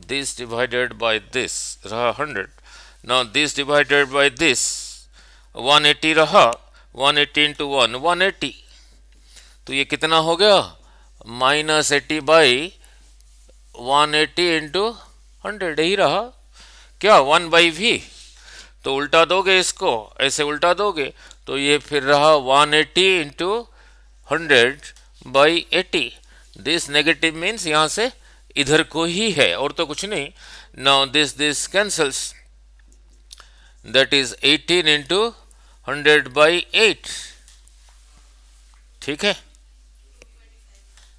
दिस डिवाइडेड बाय दिस रहा 100। Now this divided by this 180 रहा, 180 इंटू 1 180। तो ये कितना हो गया? -80 बाई 180 इंटू 100, यही रहा क्या? 1/v। तो उल्टा दोगे इसको, ऐसे उल्टा दोगे तो ये फिर रहा 180 इंटू 100/80। दिस नेगेटिव मीन्स यहां से इधर को ही है और तो कुछ नहीं। Now this cancels, that is 18 into 100/8। ठीक है।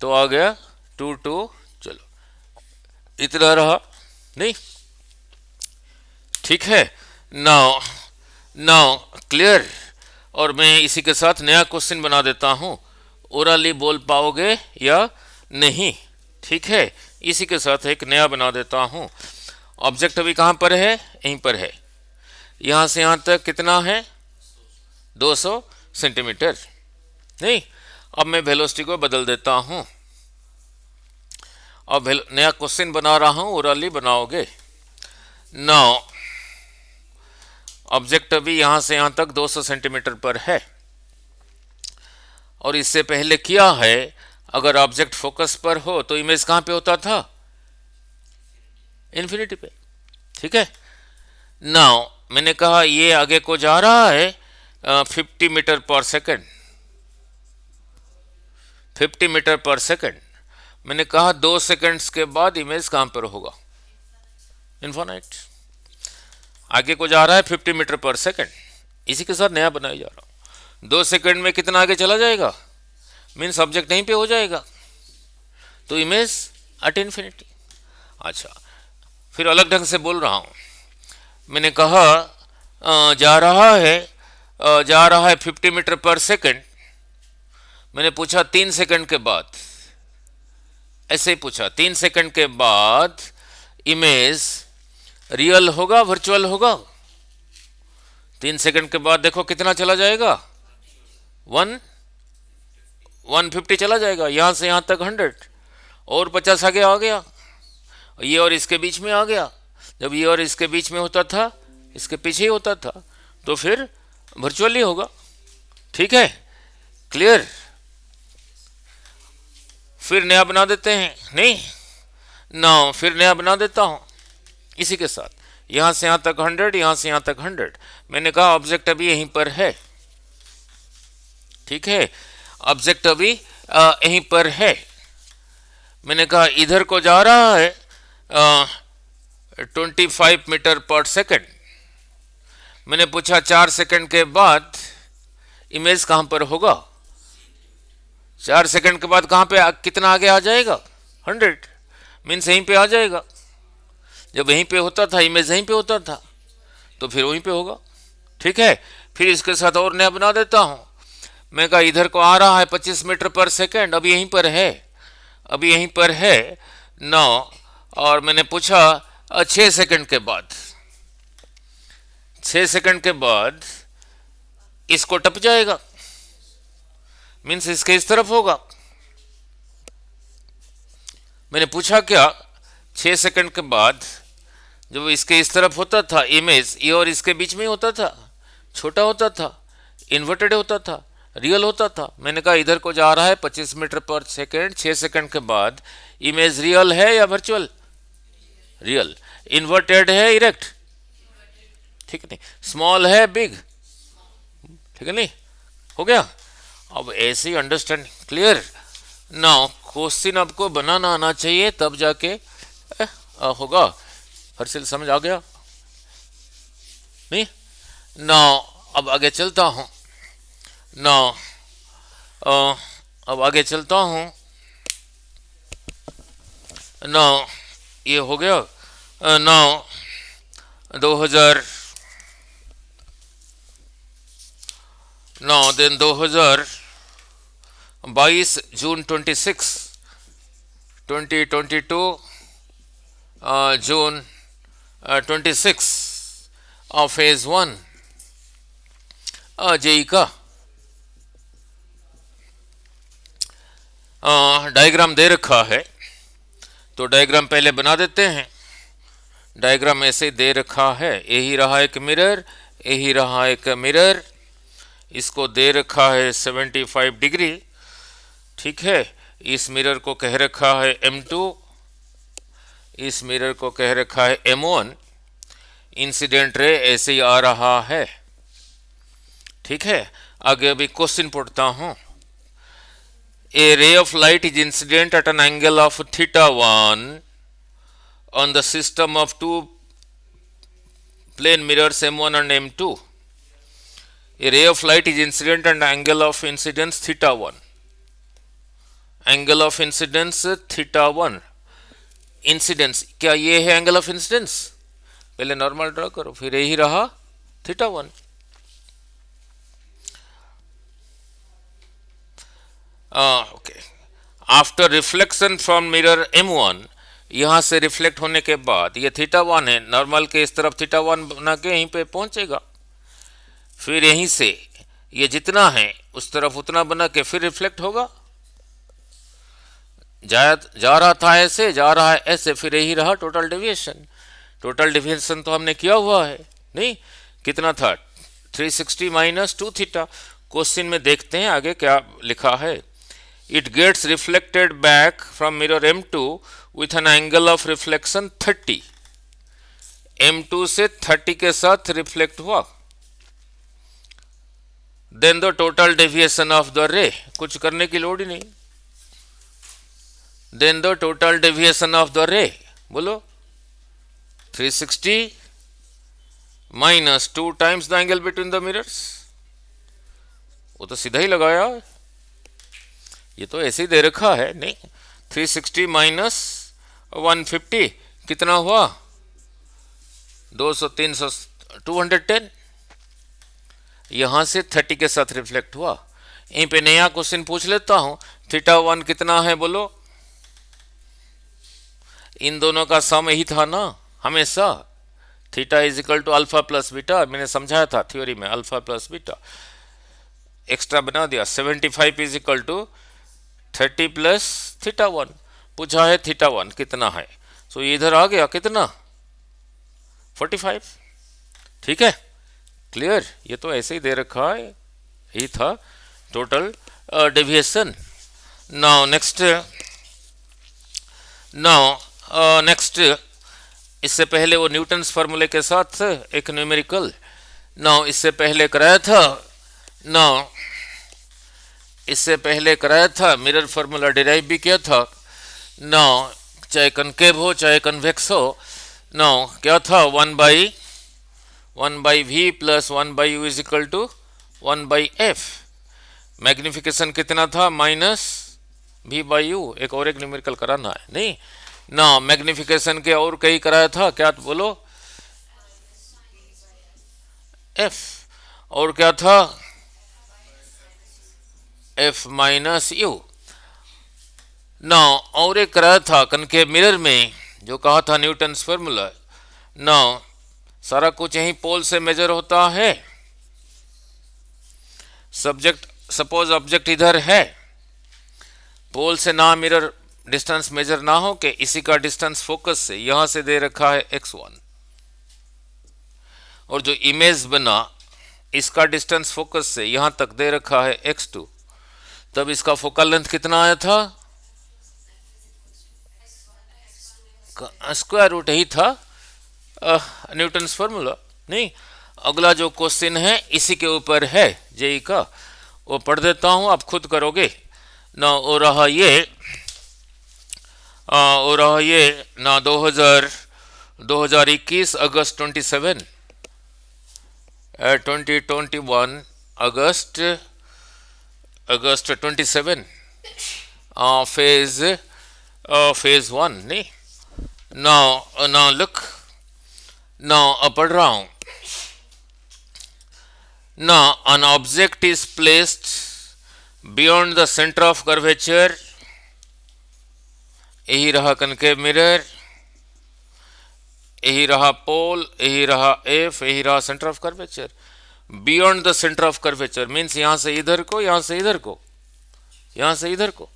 तो आ गया 2 चलो इतना रहा नहीं। ठीक है। Now clear. और मैं इसी के साथ नया क्वेश्चन बना देता हूं, ओरली बोल पाओगे या नहीं? ठीक है। इसी के साथ एक नया बना देता हूं। ऑब्जेक्ट अभी कहां पर है? यहीं पर है। यहां से यहां तक कितना है? 200 सेंटीमीटर नहीं। अब मैं वेलोसिटी को बदल देता हूं। अब नया क्वेश्चन बना रहा हूं, ओरली बनाओगे। नाउ ऑब्जेक्ट अभी यहां से यहां तक 200 सेंटीमीटर पर है, और इससे पहले किया है, अगर ऑब्जेक्ट फोकस पर हो तो इमेज कहां पे होता था? इन्फिनिटी पे। ठीक है। नाउ मैंने कहा ये आगे को जा रहा है 50 मीटर पर सेकंड, 50 मीटर पर सेकंड। मैंने कहा 2 सेकंड्स के बाद इमेज कहां पर होगा? इन्फिनिट। आगे को जा रहा है 50 मीटर पर सेकंड, इसी के साथ नया बनाया जा रहा हूं। 2 सेकंड में कितना आगे चला जाएगा? मीन्स ऑब्जेक्ट यहीं पे हो जाएगा, तो इमेज एट इन्फिनिटी। अच्छा, फिर अलग ढंग से बोल रहा हूं। मैंने कहा जा रहा है 50 मीटर पर सेकंड। मैंने पूछा 3 सेकंड के बाद, ऐसे ही पूछा 3 सेकंड के बाद इमेज रियल होगा वर्चुअल होगा? 3 सेकंड के बाद देखो कितना चला जाएगा? 150 चला जाएगा, यहां से यहां तक 100, और 50 आगे आ गया, ये और इसके बीच में आ गया। जब ये और इसके बीच में होता था, इसके पीछे ही होता था, तो फिर वर्चुअली होगा। ठीक है, क्लियर? फिर नया बना देते हैं, नहीं ना, फिर नया बना देता हूं इसी के साथ। यहां से यहां तक 100, यहां से यहां तक 100। मैंने कहा ऑब्जेक्ट अभी यहीं पर है। ठीक है, ऑब्जेक्ट अभी यहीं पर है। मैंने कहा इधर को जा रहा है 25 मीटर पर सेकंड। मैंने पूछा 4 सेकंड के बाद इमेज कहां पर होगा? 4 सेकंड के बाद कहां पे कितना आगे आ जाएगा? 100, मीन्स यहीं पे आ जाएगा। जब यहीं पे होता था, इमेज यहीं पे होता था, तो फिर वहीं पे होगा। ठीक है, फिर इसके साथ और नया बना देता हूं। मैं कहा इधर को आ रहा है 25 मीटर पर सेकंड, अभी यहीं पर है, अभी यहीं पर है 9, और मैंने पूछा 6 सेकंड के बाद, 6 सेकंड के बाद इसको टप जाएगा, मीन्स इसके इस तरफ होगा। मैंने पूछा क्या? 6 सेकंड के बाद जब इसके इस तरफ होता था इमेज, ये और इसके बीच में होता था, छोटा होता था, इन्वर्टेड होता था, रियल होता था। मैंने कहा इधर को जा रहा है 25 मीटर पर सेकंड, 6 सेकंड के बाद इमेज रियल है या वर्चुअल? रियल। इन्वर्टेड है इरेक्ट? ठीक है, नहीं स्मॉल है बिग? ठीक है, नहीं हो गया। अब ऐसे ही अंडरस्टैंड, क्लियर? नाउ क्वेश्चन आपको बनाना आना चाहिए, तब जाके होगा। हर्षिल समझ आ गया? नहीं? नाउ अब आगे चलता हूं। नाउ अब आगे चलता हूं। नाउ ये हो गया। नाउ 2022 जून 26, 2022 जून 26 फेज 1 जेई का डायग्राम दे रखा है, तो डायग्राम पहले बना देते हैं। डायग्राम ऐसे दे रखा है, यही रहा एक मिरर, यही रहा एक मिरर, इसको दे रखा है 75 डिग्री। ठीक है, इस मिरर को कह रखा है M2, इस मिरर को कह रखा है M1। इंसिडेंट रे ऐसे ही आ रहा है। ठीक है, आगे अभी क्वेश्चन पढ़ता हूं। A ray of light is incident at an angle of θ1 on the system of two plane mirrors M1 and M2. A ray of light is incident at an angle of incidence θ1. Angle of incidence θ1. Incidence, क्या ये है angle of incidence? पहले normal draw करो, फिर यही रहा θ1। Okay, after reflection from mirror M1, यहां से रिफ्लेक्ट होने के बाद ये θ1 है, नॉर्मल के इस तरफ θ1 बना के यहीं पे पहुंचेगा। फिर यहीं से ये जितना है उस तरफ उतना बना के फिर रिफ्लेक्ट होगा। जा रहा था ऐसे, जा रहा है ऐसे, फिर यही रहा टोटल डेविएशन। टोटल डेविएशन तो हमने किया हुआ है, नहीं? कितना था? 360 माइनस 2 थीटा। क्वेश्चन में देखते हैं आगे क्या लिखा है। It gets reflected back from mirror M2 with an angle of reflection 30। M2 से 30 के साथ रिफ्लेक्ट हुआ। Then the total deviation of the ray, कुछ करने की लोड ही नहीं। Then the total deviation of the ray, बोलो 360 minus 2 times the angle between the mirrors. वो तो सीधा ही लगाया, ये तो ऐसे ही दे रखा है, नहीं? 360 माइनस 150 कितना हुआ? 200, 300, 210। यहां से 30 के साथ रिफ्लेक्ट हुआ। यहीं पे नया क्वेश्चन पूछ लेता हूं। थीटा 1 कितना है बोलो? इन दोनों का सम यही था ना हमेशा। Theta is equal to alpha plus beta, मैंने समझाया था थ्योरी में, अल्फा प्लस बीटा। एक्स्ट्रा बना दिया। 75 is equal to 30 plus theta 1। पूछा है थीटा 1 कितना है, सो ये इधर आ गया कितना? 45। ठीक है, क्लियर? ये तो ऐसे ही दे रखा है, यही था टोटल डेविएशन। नाउ नेक्स्ट इससे पहले वो न्यूटन्स फार्मूले के साथ एक न्यूमेरिकल। नाउ इससे पहले कराया था, मिरर फार्मूला डिराइव भी किया था। नाउ चाहे कनकेव हो चाहे कन्वेक्स हो, नाउ क्या था? 1 by V plus 1 by U is equal to 1 by F. Magnification कितना था? Minus V by U. एक और एक न्यूमेरिकल कराना है, नहीं ना? मैग्निफिकेशन के और कई कराया था, क्या बोलो? एफ। और क्या था? F minus you. ना और एक कराया था कनकेव मिरर में, जो कहा था न्यूटन्स फार्मूला। ना सारा कुछ यही पोल से मेजर होता है। सपोज ऑब्जेक्ट इधर है, पोल से ना मिरर डिस्टेंस मेजर ना हो के इसी का डिस्टेंस फोकस से यहां से दे रखा है x1, और जो इमेज बना इसका डिस्टेंस फोकस से यहां तक दे रखा है x2, तब इसका फोकल लेंथ कितना आया था? स्क्वायर रूट यही था न्यूटन्स फार्मूला, नहीं? अगला जो क्वेश्चन है इसी के ऊपर है जेई का, वो पढ़ देता हूं, आप खुद करोगे ना। हो रहा ये ना 2021 अगस्त 27, 2021 अगस्त 27, फेज 1, नहीं? नाउ लुक, नाउ पढ़ रहा हूं। Now an object is placed beyond the center of curvature, यही रहा कनकेव मिरर, यही रहा पोल, यही रहा एफ, यही रहा centre of curvature. Beyond the centre of curvature means यहां से इधर को, यहां से इधर को, यहां से इधर को।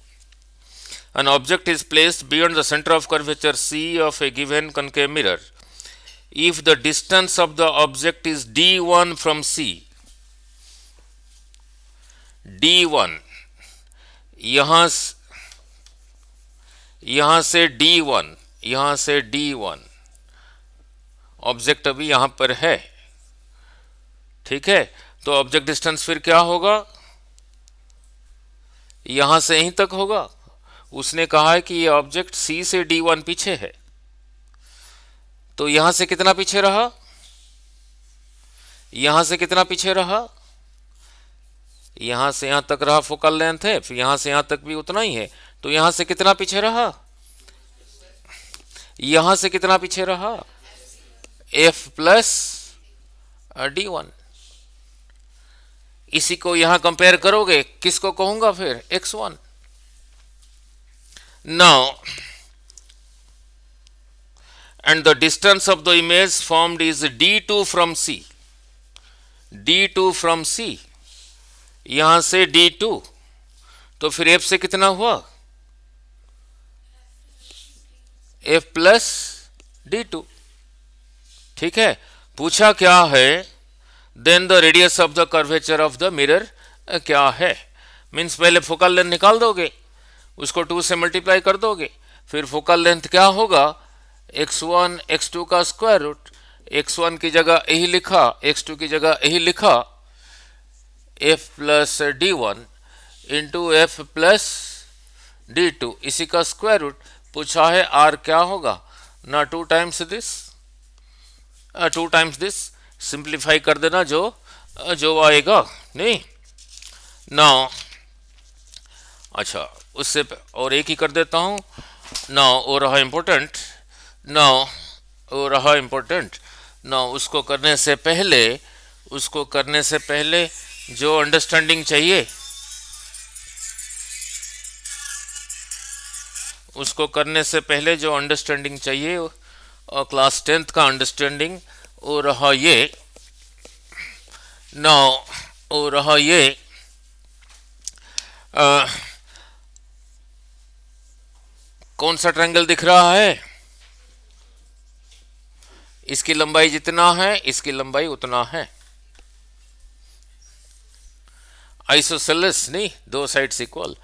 An object is placed beyond the center of curvature C of a given concave mirror if the distance of the object is d1 from C। d1 यहां से d1, यहां से d1, ऑब्जेक्ट अभी यहां पर है, ठीक है? तो ऑब्जेक्ट डिस्टेंस फिर क्या होगा? यहां से यहीं तक होगा। उसने कहा है कि ये ऑब्जेक्ट C से d1 पीछे है, तो यहां से कितना पीछे रहा? यहां से कितना पीछे रहा? यहां से यहां तक रहा फोकल लेंथ है, फिर यहां से यहां तक भी उतना ही है, तो यहां से कितना पीछे रहा? यहां से कितना पीछे रहा? f plus d1। इसी को यहां कंपेयर करोगे, किसको कहूंगा फिर? x1। Now and the distance of the image formed is d2 from C। d2 from C यहां से D2, तो फिर F से कितना हुआ, F प्लस D2। ठीक है, पूछा क्या है, then the radius of the curvature of the mirror क्या है, मीन्स पहले फोकल लेंथ निकाल दोगे, उसको 2 से मल्टीप्लाई कर दोगे, फिर फोकल लेंथ क्या होगा, x1 x2 का स्क्वायर रूट, x1 की जगह यही लिखा, x2 की जगह यही लिखा, f plus D1 into F plus D2 इसी का स्क्वायर रूट। पूछा है r क्या होगा ना, 2 times this, 2 times this, simplify कर देना जो जो आएगा, नहीं ना। अच्छा, उससे और एक ही कर देता हूँ ना, वो रहा इम्पोर्टेंट ना, वो रहा इम्पोर्टेंट ना। उसको करने से पहले, उसको करने से पहले जो अंडरस्टैंडिंग चाहिए, उसको करने से पहले जो अंडरस्टैंडिंग चाहिए, और क्लास 10th का अंडरस्टैंडिंग, वो रहा ये ना, वो रहा ये कौन सा ट्रायंगल दिख रहा है, इसकी लंबाई जितना है इसकी लंबाई उतना है, आइसोसेलेस, नहीं, 2 साइड्स इक्वल।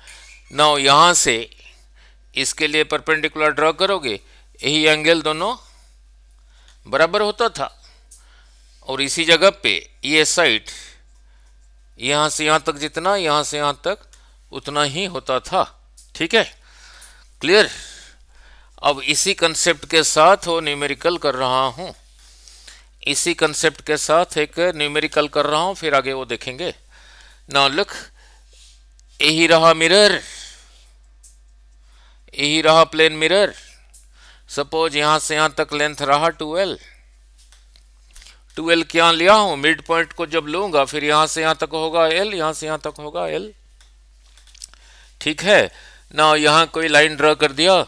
नाउ यहां से इसके लिए परपेंडिकुलर ड्रॉ करोगे, यही एंगल दोनों बराबर होता था, और इसी जगह पे ये साइड यहां से यहां तक जितना, यहां से यहां तक उतना ही होता था। ठीक है, क्लियर। अब इसी कंसेप्ट के साथ वो न्यूमेरिकल कर रहा हूं, इसी कंसेप्ट के साथ एक न्यूमेरिकल कर रहा हूं, फिर आगे वो देखेंगे। नाउ लुक, यही रहा मिरर, यही रहा प्लेन मिरर। सपोज यहां से यहां तक लेंथ रहा 2L, 2L क्या लिया हूं, मिड पॉइंट को जब लूंगा फिर यहां से यहां तक होगा L, यहां से यहां तक होगा L। ठीक है ना, यहां कोई लाइन ड्रॉ कर दिया,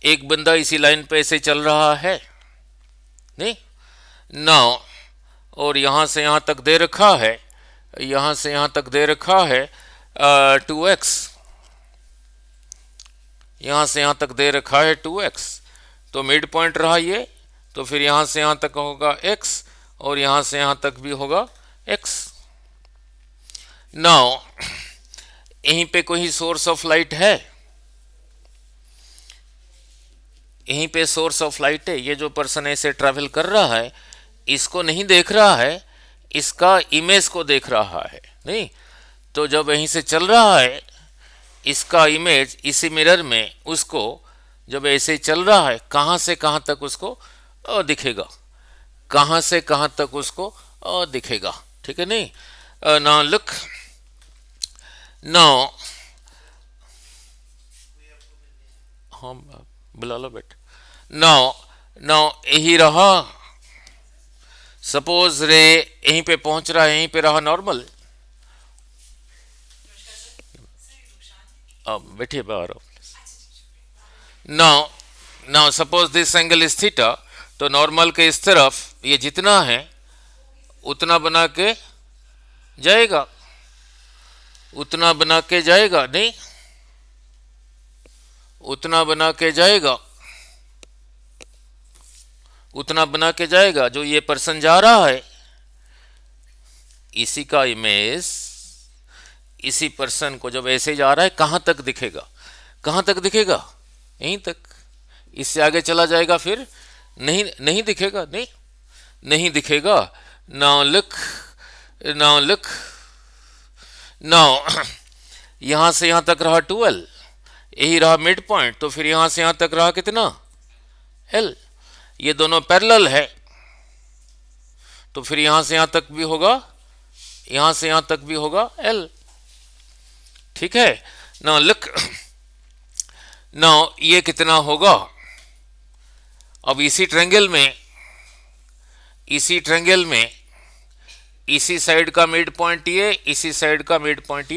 एक बंदा इसी लाइन पे ऐसे चल रहा है, नहीं ना, और यहां से यहां तक दे रखा है, यहां से यहां तक दे रखा है 2x, यहां से यहां तक दे रखा है 2x, तो मिड पॉइंट रहा ये, तो फिर यहां से यहां तक होगा x, और यहां से यहां तक भी होगा x। नाउ यहीं पे कोई सोर्स ऑफ लाइट है, यहीं पे सोर्स ऑफ लाइट है, ये जो पर्सन ऐसे ट्रैवल कर रहा है इसको नहीं देख रहा है, इसका इमेज को देख रहा है, नहीं, तो जब यहीं से चल रहा है इसका इमेज इसी मिरर में उसको जब ऐसे चल रहा है, कहां से कहां तक उसको दिखेगा, कहां से कहां तक उसको दिखेगा। ठीक है, नहीं। नाउ लुक, नाउ हाँ बुला लो बेट। नाउ नाउ यही रहा, सपोज रे यहीं पे पहुंच रहा है, यहीं पे रहा नॉर्मल, बैठिए बाहर। Now now suppose this angle is theta, तो नॉर्मल के इस तरफ ये जितना है उतना बना के जाएगा, उतना बना के जाएगा, नहीं, उतना बना के जाएगा, उतना बना के जाएगा। जो ये पर्सन जा रहा है इसी का इमेज इसी पर्सन को जब ऐसे जा रहा है कहां तक दिखेगा, कहां तक दिखेगा, यहीं तक, इससे आगे चला जाएगा फिर नहीं, नहीं दिखेगा, नहीं, नहीं दिखेगा। Now look, now look, now यहां से यहां तक रहा 2L, यही रहा मिड पॉइंट, तो फिर यहां से यहां तक रहा कितना L, ये दोनों पैरेलल है, तो फिर यहां से यहां तक भी होगा, यहां से यहां तक भी होगा L। ठीक है, नाउ लुक, नाउ ये कितना होगा, अब इसी ट्रायंगल में, इसी ट्रायंगल में इसी साइड का मिड पॉइंट ये, इसी साइड का मिड पॉइंट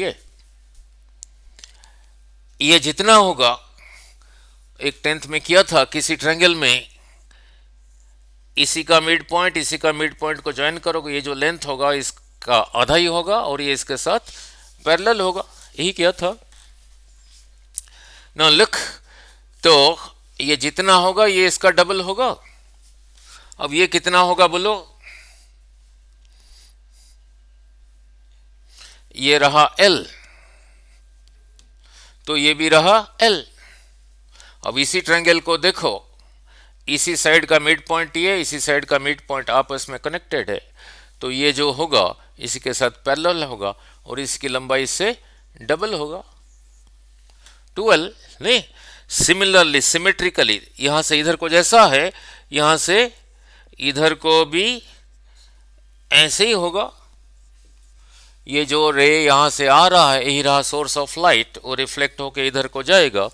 ये जितना होगा, एक 10th में किया था किसी ट्रायंगल में, इसी का मिड पॉइंट इसी का मिड पॉइंट को ज्वाइन करोगे, ये जो लेंथ होगा का आधा ही होगा और ये इसके साथ पैरेलल होगा। यही क्या था ना, लिख। तो ये जितना होगा ये इसका डबल होगा। अब ये कितना होगा बोलो, ये रहा L, तो ये भी रहा L। अब इसी ट्रायंगल को देखो, इसी साइड का मिड पॉइंट ये, इसी साइड का मिड पॉइंट आपस में कनेक्टेड है, तो ये जो होगा इसी के साथ पैरेलल होगा और इसकी लंबाई से डबल होगा 12। नहीं, सिमिलरली सिमेट्रिकली यहां से इधर को जैसा है यहां से इधर को भी ऐसे ही होगा। ये जो रे यहां से आ रहा है यही रहा सोर्स ऑफ लाइट और रिफ्लेक्ट होके इधर को जाएगा,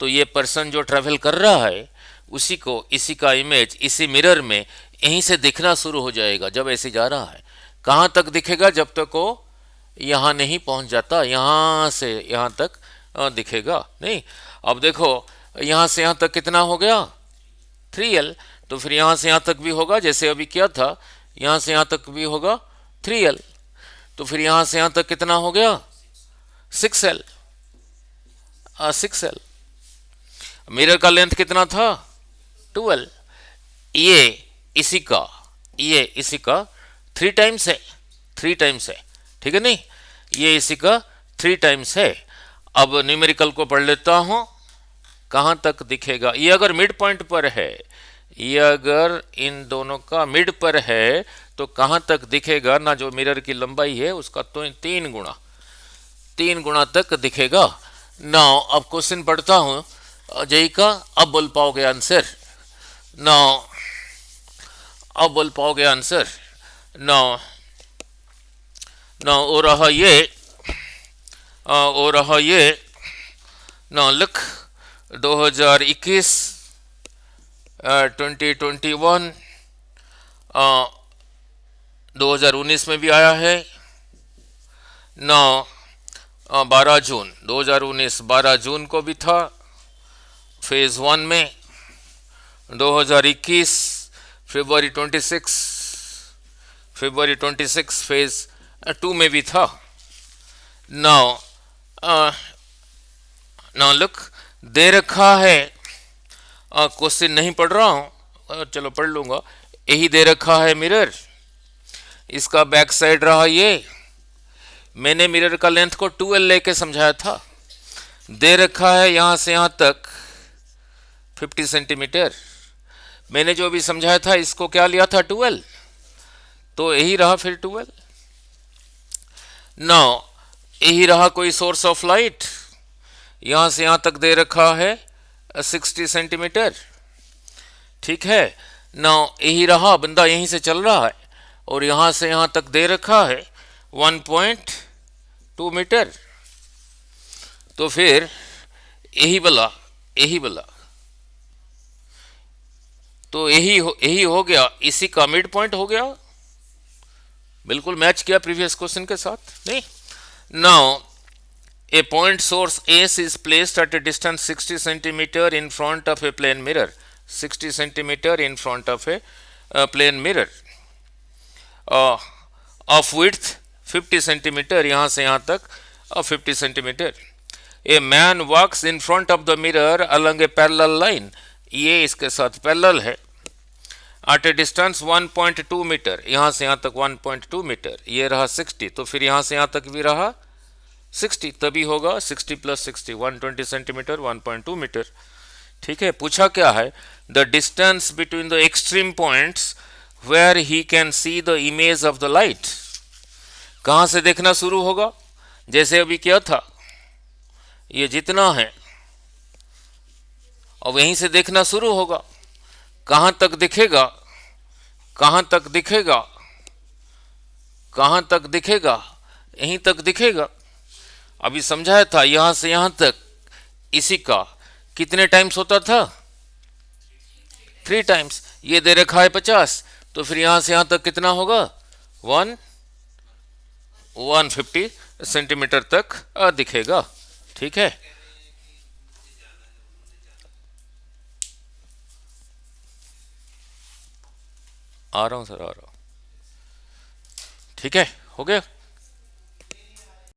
तो ये पर्सन जो ट्रेवल कर रहा है उसी को इसी का इमेज इसी मिरर में यहीं से दिखना शुरू हो जाएगा। जब ऐसे जा रहा है कहाँ तक दिखेगा, जब तक वो यहाँ नहीं पहुंच जाता, यहाँ से यहाँ तक दिखेगा नहीं। अब देखो यहाँ से यहाँ तक कितना हो गया 3L, तो फिर यहाँ से यहाँ तक भी होगा जैसे अभी क्या था, यहाँ से यहाँ तक भी होगा 3L, तो फिर यहाँ से यहाँ तक कितना हो गया 6L। 6L। मिरर का लेंथ कितना था 12। ये इसी का 3 टाइम्स है, 3 टाइम्स है, ठीक है नहीं, ये इसी का 3 टाइम्स है। अब न्यूमेरिकल को पढ़ लेता हूं, कहां तक दिखेगा। ये अगर मिड पॉइंट पर है, ये अगर इन दोनों का मिड पर है तो कहां तक दिखेगा ना, जो मिरर की लंबाई है उसका तो 3 गुना तक दिखेगा। नाउ अब क्वेश्चन पढ़ता हूं अजय का, अब बोल पाओगे आंसर। नाउ अब बोल पाओगे आंसर। नाउ हो रहा ये नाउ लिख 2021 2021 2019 में भी आया है। 12 जून 2019 12 जून को भी था फेज 1 में। 2021 फरवरी 26 फेज 2 में भी था। नाउ लुक, दे रखा है, क्वेश्चन नहीं पढ़ रहा हूं, चलो पढ़ लूंगा। यही दे रखा है मिरर, इसका बैक साइड रहा ये। मैंने मिरर का लेंथ को 2L लेके समझाया था। दे रखा है यहां से यहां तक 50 सेंटीमीटर। मैंने जो भी समझाया था इसको क्या लिया था 2L, तो यही रहा फिर 2L। नाउ यही रहा कोई सोर्स ऑफ लाइट, यहां से यहां तक दे रखा है 60 सेंटीमीटर, ठीक है। नाउ यही रहा, बंदा यहीं से चल रहा है और यहां से यहां तक दे रखा है 1.2 मीटर, तो फिर यही बला तो यही हो गया, इसी का मिड पॉइंट हो गया। बिल्कुल मैच किया प्रीवियस क्वेश्चन के साथ नहीं। Now a point source S is placed at a distance 60 centimeter in front of a plane mirror, 60 centimeter in front of a plane mirror of width 50 centimeter, यहाँ से यहाँ तक 50 centimeter. A man walks in front of the mirror along a parallel line, ये इसके साथ parallel है, at a distance 1.2 metre, यहाँ से यहाँ तक 1.2 मीटर, ये रहा 60, तो फिर यहाँ से यहाँ तक भी रहा 60, तभी होगा 60 + 60 120 सेंटीमीटर 1.2 मीटर, ठीक है। पूछा क्या है, the distance between the extreme points where he can see the image of the light. कहां से देखना शुरू होगा, जैसे अभी क्या था, ये जितना है और वहीं से देखना शुरू होगा। कहां तक दिखेगा, कहां तक दिखेगा, कहां तक दिखेगा, यहीं तक दिखेगा। अभी समझाया था यहां से यहां तक इसी का कितने टाइम्स होता था 3 टाइम्स। ये दे रखा है 50, तो फिर यहां से यहां तक कितना होगा 150 सेंटीमीटर तक दिखेगा, ठीक है। आ रहा हूं सर, आ रहा हूं, ठीक है, हो गया।